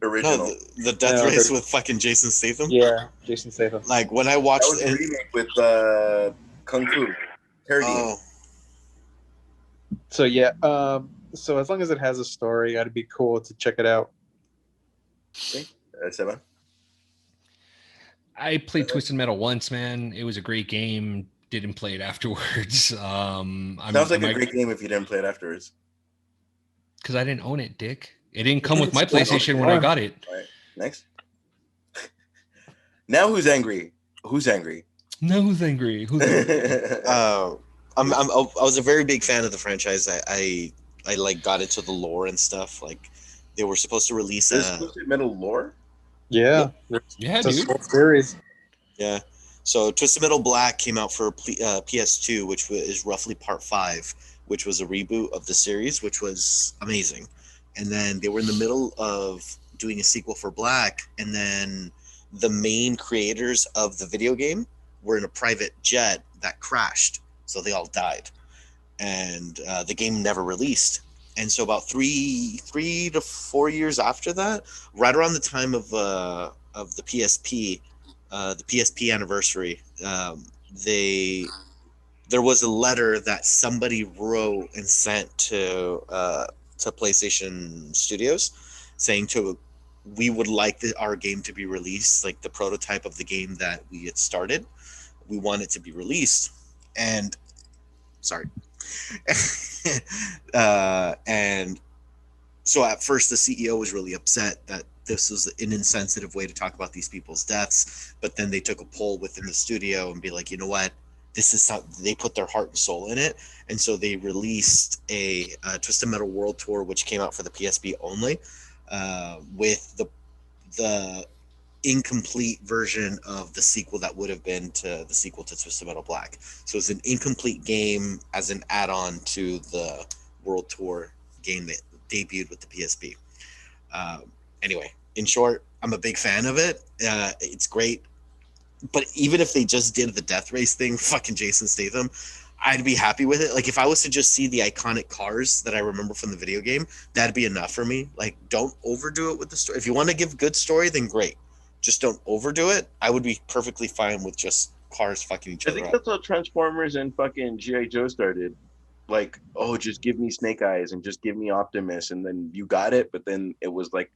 No, original? the Death No, Race the- with fucking Jason Statham. yeah, Jason Statham. Like when I That watched was the it. remake with Kung Fu. Parody. Oh, So yeah, so as long as it has a story, it'd be cool to check it out. Seba? I played Twisted Metal once, man. It was a great game. Didn't play it afterwards. Sounds like a great game if you didn't play it afterwards. Because I didn't own it, Dick. It didn't come with my PlayStation when I got it. All right, next. Now who's angry? Who's angry? No, who's angry? Who's angry? I was a very big fan of the franchise. I like got into the lore and stuff. Like they were supposed to release There's Twisted Metal lore? Yeah, Yeah, it's a dude. full series. Yeah. So Twisted Metal Black came out for PS2, which is roughly part 5, which was a reboot of the series, which was amazing. And then they were in the middle of doing a sequel for Black, and then the main creators of the video game were in a private jet that crashed, so they all died. And the game never released. And so about three to 4 years after that, right around the time of the PSP anniversary, there was a letter that somebody wrote and sent to PlayStation Studios saying we would like our game to be released, like the prototype of the game that we had started. We want it to be released. And sorry. And so at first the CEO was really upset that this was an insensitive way to talk about these people's deaths, but then they took a poll within the studio and be like, you know what, this is something, they put their heart and soul in it. And so they released a Twisted Metal World Tour, which came out for the PSP only, with the incomplete version of the sequel that would have been to the sequel to Twisted Metal Black. So it's an incomplete game as an add-on to the World Tour game that debuted with the PSP. Anyway, in short, I'm a big fan of it. It's great. But even if they just did the Death Race thing, fucking Jason Statham, I'd be happy with it. Like if I was to just see the iconic cars that I remember from the video game, that'd be enough for me. Like don't overdo it with the story. If you want to give good story, then great. Just don't overdo it. I would be perfectly fine with just cars fucking each I other think up. that's how Transformers and fucking G.I. Joe started. Like, oh, just give me Snake Eyes and just give me Optimus, and then you got it. But then it was like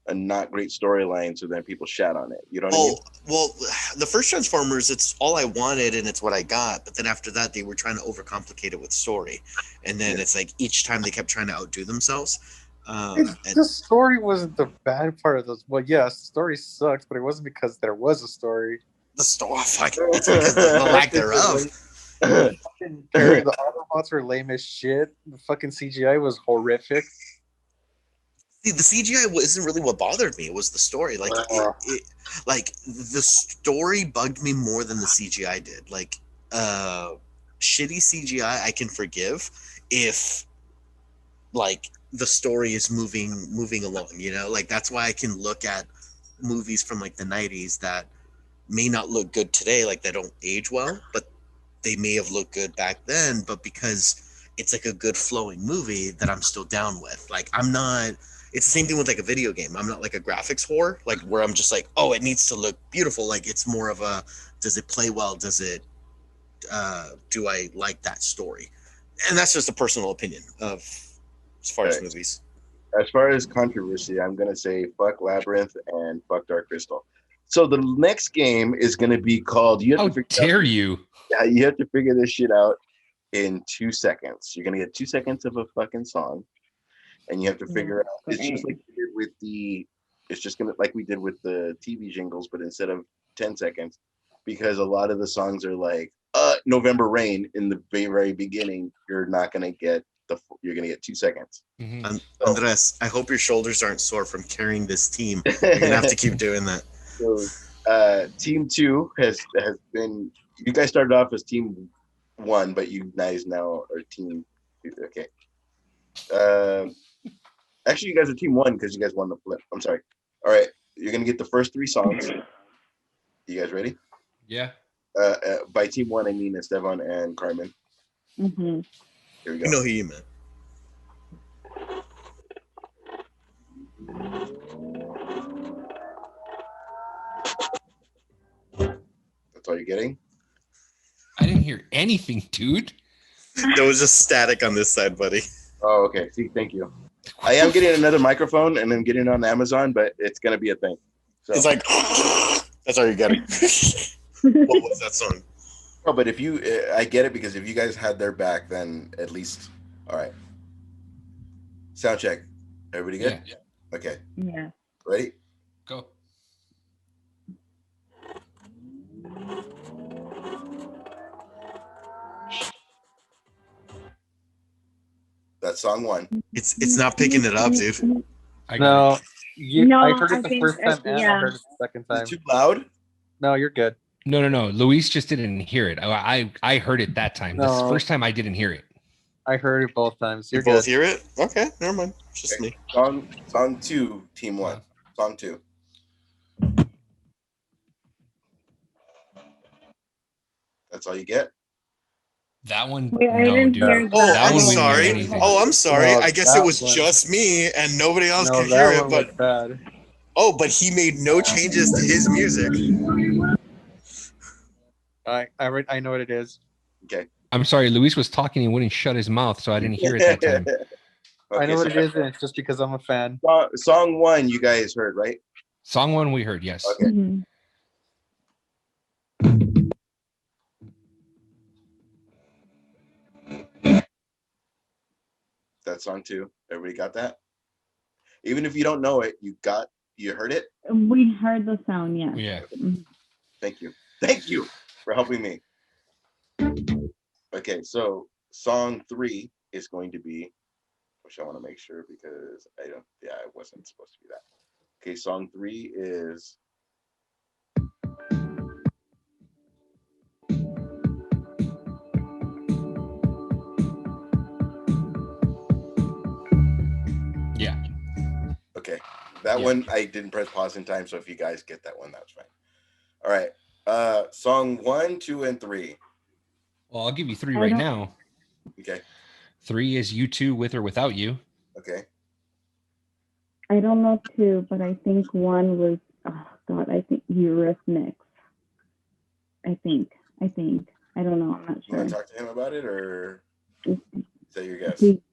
a not great storyline, so then people shat on it. You know what I mean? Well, the first Transformers, it's all I wanted and it's what I got. But then after that, they were trying to overcomplicate it with story, and then it's like each time they kept trying to outdo themselves. The story wasn't the bad part of this. Well, yes, the story sucks, but it wasn't because there was a story. The story, it's because the lack thereof. The Autobots were lame as shit. The fucking CGI was horrific. See, the CGI isn't really what bothered me. It was the story. Like, like the story bugged me more than the CGI did. Like, shitty CGI I can forgive if, like, the story is moving along. You know, like that's why I can look at movies from like the 90s that may not look good today, like they don't age well, but they may have looked good back then. But because it's like a good flowing movie that I'm still down with. Like, I'm not It's the same thing with like a video game. I'm not like a graphics whore, like where I'm just like, oh, it needs to look beautiful. Like it's more of a, does it play well? Does it, do I like that story? And that's just a personal opinion of as far as movies. As far as controversy, I'm gonna say fuck Labyrinth and fuck Dark Crystal. So the next game is gonna be called. You have How to figure dare you? Yeah, you have to figure this shit out in 2 seconds. You're gonna get 2 seconds of a fucking song, and you have to figure out. It's just like we did with the. It's just gonna like we did with the TV jingles, but instead of 10 seconds, because a lot of the songs are like November Rain in the very beginning. You're not gonna get you're gonna get 2 seconds. Mhm. Andres, I hope your shoulders aren't sore from carrying this team. You're gonna have to keep doing that. So, team 2 has been. You guys started off as team 1, but you guys now are team 2. Okay. Actually, you guys are team 1 because you guys won the flip. I'm sorry. All right, you're gonna get the first 3 songs. You guys ready? Yeah. By team 1, I mean Esteban and Carmen. Mm-hmm. Here we go. You know who you meant. That's all you're getting? I didn't hear anything, dude. There was just static on this side, buddy. Oh, okay. See, thank you. I am getting another microphone and I'm getting it on Amazon, but it's gonna be a thing. So. It's like that's all you're getting. What was that song? Oh, but if you, I get it because if you guys had their back, then at least, all right. Sound check. Everybody good? Yeah. Okay. Yeah. Ready? Go. That's song 1. It's not picking it up, dude. I got No, it. I heard I it the think, first time and I yeah. heard it the second time. Is it too loud? No, you're good. No. Luis just didn't hear it. I heard it that time. The No. first time I didn't hear it. I heard it both times. You You're both good. hear it? Okay, never mind. It's just Okay. me. Song 2, team 1. Song 2. That's all you get? That one. Wait, I no, didn't dude. hear Oh, That I'm one we didn't hear sorry. anything. Oh, I'm sorry. No, I guess that it was one- just me and nobody else No, could hear that it. one But was bad. but he made no changes to his music. I know what it is. Okay. I'm sorry. Luis was talking and wouldn't shut his mouth, so I didn't hear it that time. I know so what it is, and it's just because I'm a fan. Song 1, you guys heard, right? Song 1 we heard, yes. Okay. Mhm. That's song 2. Everybody got that? Even if you don't know it, you heard it? We heard the sound, yeah. Yeah. Mhm. Thank you. Thank you for helping me. Okay, so song 3 is going to be, which I want to make sure because it wasn't supposed to be that. Okay, song 3 is Yeah. okay. That Yeah. one I didn't press pause in time, so if you guys get that one, that's fine. All right. Song 1, 2, and 3. Well, I'll give you 3 I right don't- now. Okay. 3 is U2 with or without you. Okay. I don't know 2, but I think 1 was, oh God, I think Eurythmics. I think. I don't know. I'm not You want to sure. talk to him about it, or is that your guess? Do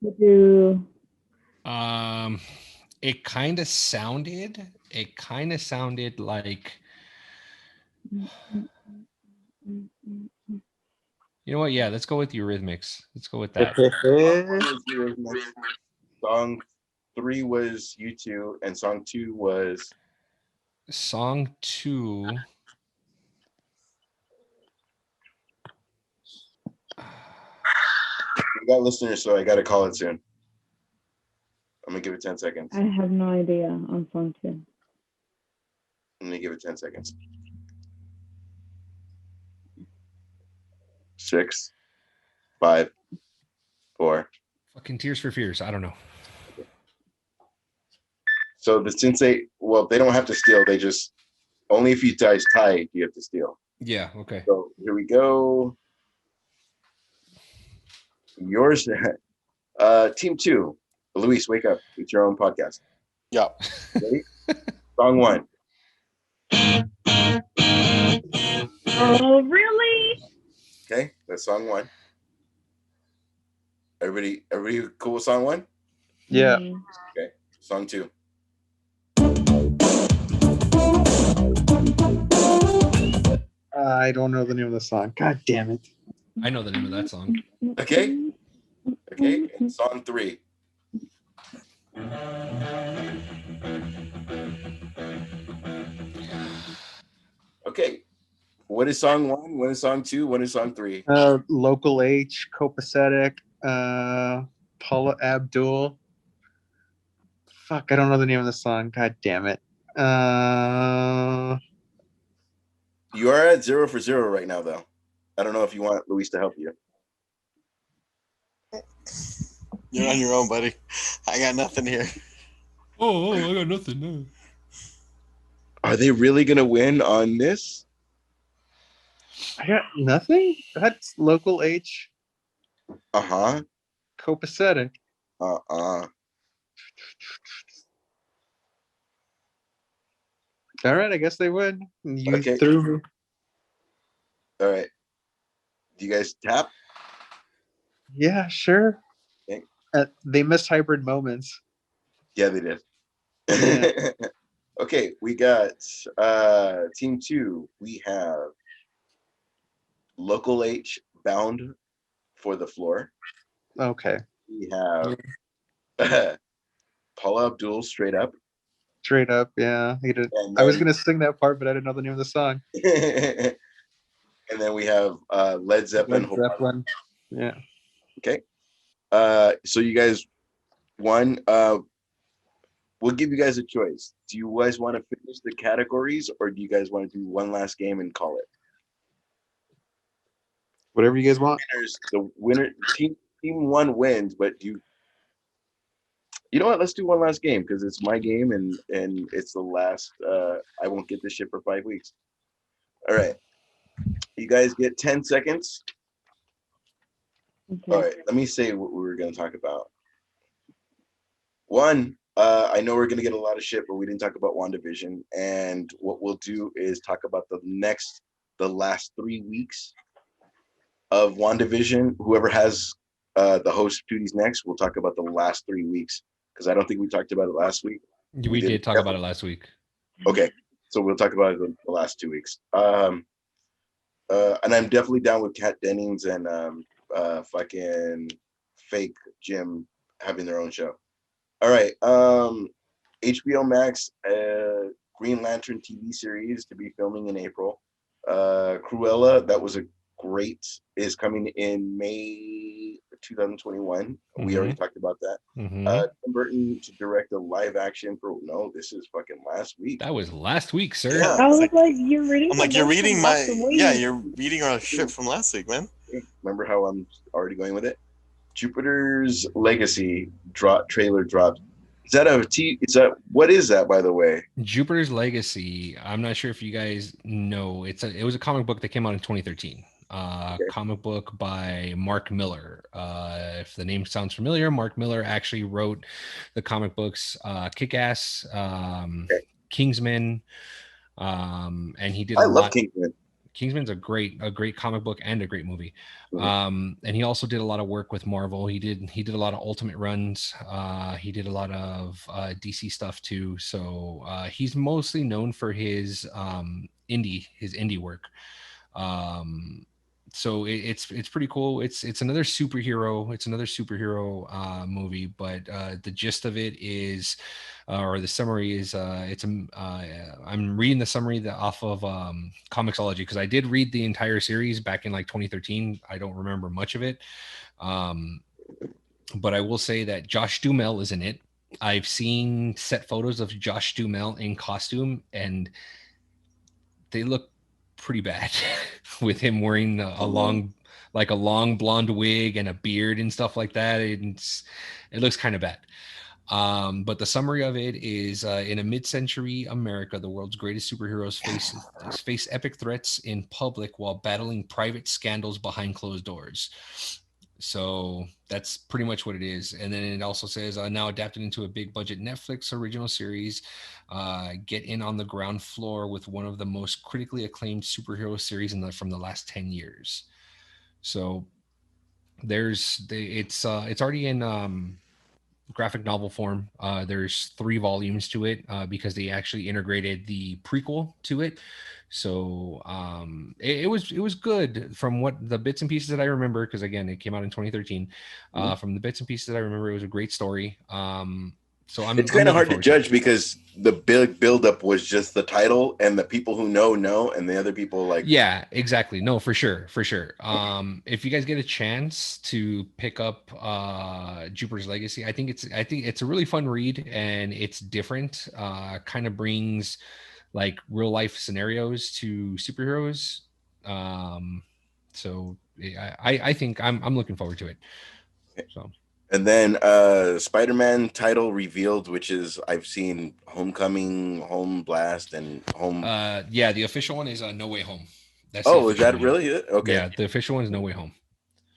It kind of sounded like, you know what? Yeah, let's go with Eurythmics. Let's go with that. Song 3 was U2, and song 2 was Song 2. we got listeners, so I got to call it soon. I'm gonna give it 10 seconds. I have no idea on song 2. I'm gonna give it 10 seconds. 6, 5, 4. Fucking Tears for Fears. I don't know. So since they don't have to steal, they just only if you guys tie, you have to steal. Yeah. Okay. So here we go. Yours, team 2. Luis, wake up. It's your own podcast. Yeah. Ready? Song 1. Oh, really? Okay, that's song 1. Everybody cool with song 1? Yeah. Okay, song 2. I don't know the name of the song. God damn it. I know the name of that song. Okay, and song 3. Okay, what is song 1? What is song 2? What is song 3? Local H, Copacetic, Paula Abdul. Fuck, I don't know the name of the song. God damn it. You are at 0 for 0 right now, though. I don't know if you want Luis to help you. You're on your own, buddy. I got nothing here. Oh, I got nothing. No. Are they really gonna win on this? I got nothing? That's Local H, Uh-huh. Copacetic. Uh-uh. All right, I guess they would. You Okay. threw me. All right. Do you guys tap? Yeah, sure. Okay. They missed hybrid moments. Yeah, they did. Yeah. Okay, we got team 2. We have Local H, Bound for the Floor. Okay. We have Paula Abdul, Straight Up. Straight up, yeah. He did. And I was then- gonna sing that part, but I didn't know the name of the song. And then we have Led Zeppelin. Led Zeppelin. Yeah. Okay. So you guys won. We'll give you guys a choice. Do you guys want to finish the categories, or do you guys want to do one last game and call it? Whatever you guys want. The winner team 1 wins, but you know what? Let's do one last game because it's my game and it's the last. I won't get this shit for 5 weeks. All right, you guys get 10 seconds. Okay. All right, let me say what we were going to talk about. One, I know we're going to get a lot of shit, but we didn't talk about WandaVision. And what we'll do is talk about the last 3 weeks of WandaVision. Whoever has the host duties next, we'll talk about the last 3 weeks because I don't think we talked about it last week. We did talk about it last week. Okay, so we'll talk about it the last 2 weeks. And I'm definitely down with Kat Dennings and fucking fake Jim having their own show. All right, HBO Max Green Lantern TV series to be filming in April. Cruella, that was is coming in May 2021. We already talked about that. Tim Burton to direct a live action this is fucking last week. That was last week, sir. Yeah. I was like, you're reading. I'm like, you're reading you're reading our shit from last week, man. Remember how I'm already going with it? Jupiter's Legacy trailer dropped. What is that, by the way? Jupiter's Legacy. I'm not sure if you guys know. It was a comic book that came out in 2013. Okay. Comic book by Mark Miller. If the name sounds familiar, Mark Miller actually wrote the comic books Kick-Ass, Kingsman, and he did. I love Kingsman. Kingsman's a great comic book and a great movie. And he also did a lot of work with Marvel. He did a lot of Ultimate runs. He did a lot of DC stuff too. So he's mostly known for his indie work. So it's pretty cool. It's another superhero. It's another superhero movie, but the gist of it is, or the summary is, I'm reading the summary off of Comixology because I did read the entire series back in like 2013. I don't remember much of it, but I will say that Josh Duhamel is in it. I've seen set photos of Josh Duhamel in costume, and they look pretty bad with him wearing a long blonde wig and a beard and stuff like that. It looks kind of bad. But the summary of it is in a mid-century America, the world's greatest superheroes face epic threats in public while battling private scandals behind closed doors. So that's pretty much what it is. And then it also says now adapted into a big budget Netflix original series. Get in on the ground floor with one of the most critically acclaimed superhero series from the last 10 years. So it's already in graphic novel form. There's 3 volumes to it because they actually integrated the prequel to it. So it was good from what the bits and pieces that I remember, because again it came out in 2013. From the bits and pieces that I remember, it was a great story. So It's I'm kind of looking hard to forward judge because the big buildup was just the title, and the people who know, and the other people like. Yeah, exactly. No, for sure, for sure. If you guys get a chance to pick up Jupiter's Legacy, I think it's a really fun read, and it's different. Kind of brings like real life scenarios to superheroes. Um, so I think I'm looking forward to it. So And then Spider-Man title revealed, which is I've seen Homecoming, Home Blast, and Home. yeah, the official one is No Way Home. That's the Oh, is official that one. really it? Okay. Yeah, the official one is No Way Home.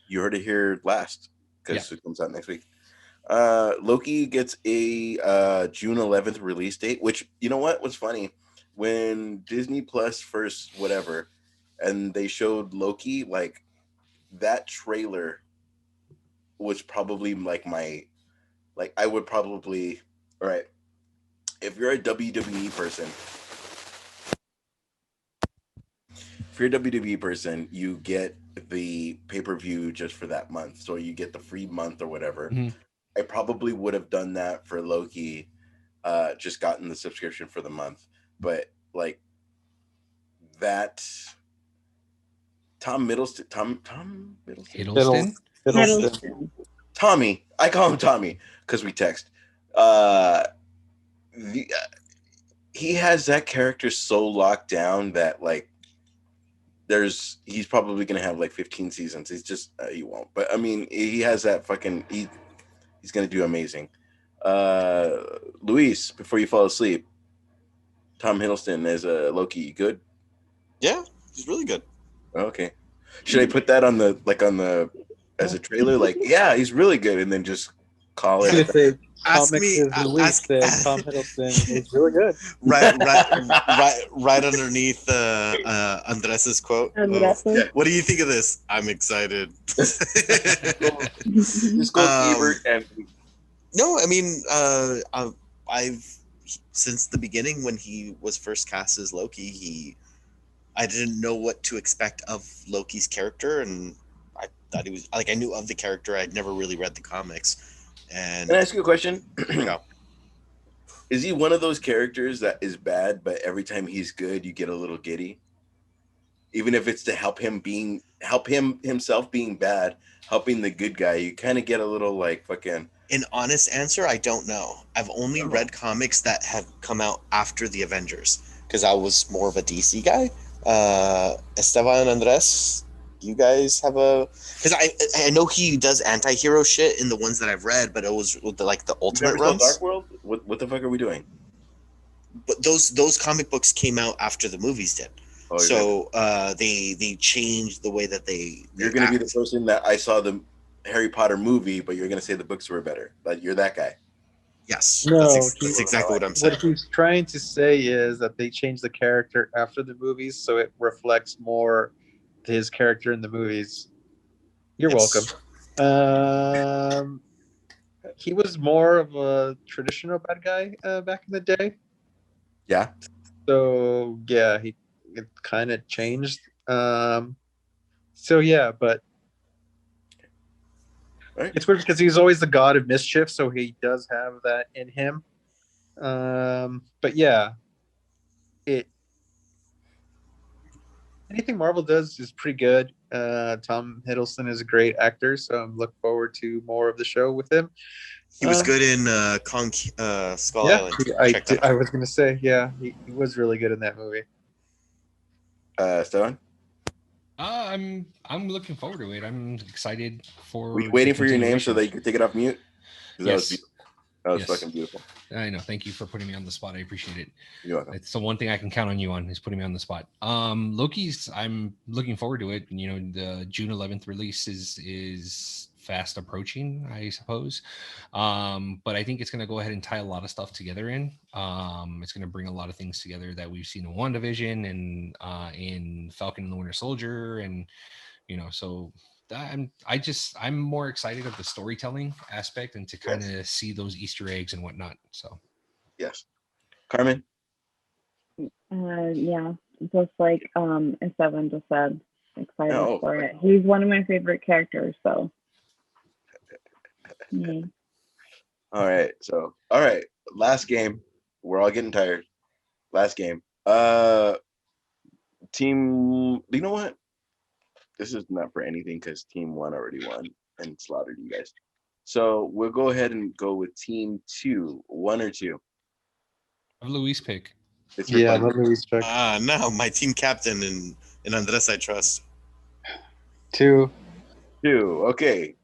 You heard it here last because Yeah. it comes out next week. Loki gets a June 11th release date, which, you know what was funny? When Disney Plus first whatever, and they showed Loki, like that trailer was probably like I would probably, all right, if you're a WWE person, you get the pay-per-view just for that month. So you get the free month or whatever. Mhm. I probably would have done that for Loki, just gotten the subscription for the month. But like that Tom Middleston, Tom Middleston, Hiddleston. Tommy, I call him Tommy because we text. He has that character so locked down that like he's probably gonna have like 15 seasons. He's just he won't. But I mean, he has that fucking he's gonna do amazing. Luis, before you fall asleep, Tom Hiddleston as a Loki, good? Yeah, he's really good. Okay. Should I put that on the as a trailer? Like, yeah, he's really good, and then just call I was it. gonna say Ask Comix me- is released and Tom Hiddleston is really good. right underneath Andres's quote. Andres. Yeah. What do you think of this? I'm excited. Just go Ebert and No, I mean, I've since the beginning when he was first cast as Loki, I didn't know what to expect of Loki's character, and I thought he was like I knew of the character. I'd never really read the comics, and Can I ask you a question? Yeah. Is he one of those characters that is bad, but every time he's good, you get a little giddy? Even if it's to help him himself being bad, helping the good guy, you kind of get a little like fucking. an honest answer, I don't know. I've only Oh. read comics that have come out after the Avengers because I was more of a DC guy. Esteban and Andres, you guys have a because I know he does anti-hero shit in the ones that I've read, but it was with the You Ultimate ever saw runs. Dark World? What the fuck are we doing? But those comic books came out after the movies did. Oh, So they changed the way that they you're gonna be the act. person that I saw the Harry Potter movie, but you're gonna say the books were better. Like you're that guy. Yes, No, that's exactly what I'm saying. What he's trying to say is that they changed the character after the movies, so it reflects more his character in the movies. You're Yes. welcome. He was more of a traditional bad guy back in the day. Yeah. So yeah, it kind of changed. So yeah, but Right. it's weird because he's always the god of mischief, so he does have that in him. But yeah, anything Marvel does is pretty good. Tom Hiddleston is a great actor, so I'm looking forward to more of the show with him. He was good in Skull Yeah, Island. Check that out. I was gonna say, yeah, he was really good in that movie. Stone? I'm looking forward to it. I'm excited for. Were you waiting the for your name so continuation. that you could take it off mute? 'Cause that was Yes. beautiful. That was Yes. fucking beautiful. I know. Thank you for putting me on the spot. I appreciate it. You're welcome. It's the one thing I can count on you on is putting me on the spot. Loki's. I'm looking forward to it. You know, the June 11th release is fast approaching, I suppose. But I think it's going to go ahead and tie a lot of stuff together in. It's going to bring a lot of things together that we've seen in WandaVision and in Falcon and the Winter Soldier, and so I'm more excited of the storytelling aspect and to kind of see those Easter eggs and whatnot. So yes, Carmen. Yeah, just like as Evan just said, excited Oh, for it. He's one of my favorite characters, so. Yeah. All right. Last game. We're all getting tired. Last game. Team. You know what? This is not for anything because Team 1 already won and slaughtered you guys. So we'll go ahead and go with Team 2. 1 or 2. have Luis pick. It's your Yeah, pleasure. let me respect. No, my team captain and Andres I trust. 2. 2. Okay.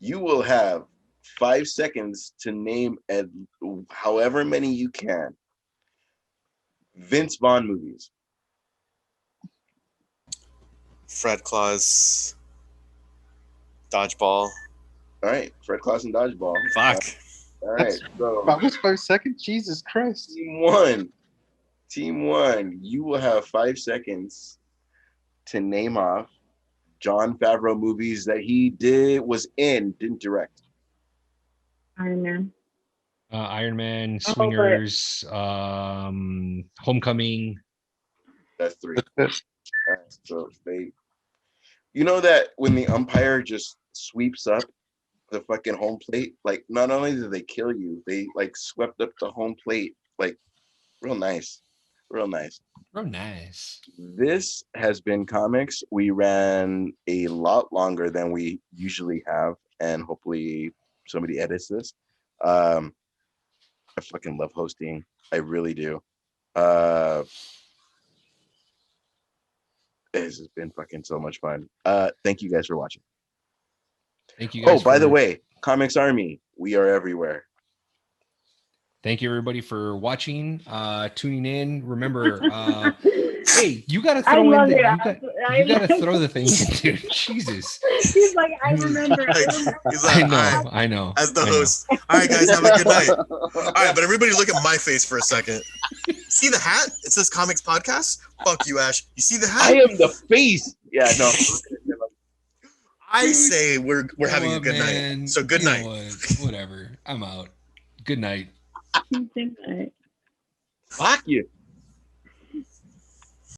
You will have 5 seconds to name however many you can Vince Vaughn movies. Fred Claus, Dodgeball. All right. Fred Claus and Dodgeball. Fuck. All right. So That was 5 seconds? Jesus Christ. Team 1, you will have 5 seconds to name off Jon Favreau movies that he didn't direct. Iron Man. Iron Man, but- Swingers, Homecoming. That's 3. All right, so you know that when the umpire just sweeps up the fucking home plate, like not only did they kill you, they like swept up the home plate, like real nice. Oh, nice. This has been Comix. We ran a lot longer than we usually have, and hopefully somebody edits this. I fucking love hosting. I really do. This has been fucking so much fun. Thank you guys for watching. Thank you guys. By the way, Comix Army, we are everywhere. Thank you everybody for watching, tuning in. Remember, hey, you gotta throw in the you gotta throw the thing in, dude. Jesus. He's like, I remember. He's like, I know. As the host. All right, guys, have a good night. All right, but everybody look at my face for a second. See the hat? It says Comics Podcast. Fuck you, Ash. You see the hat? I am the face. Yeah, no. I say we're having a good night. So good night. Whatever. I'm out. Good night. Good night. Fuck you.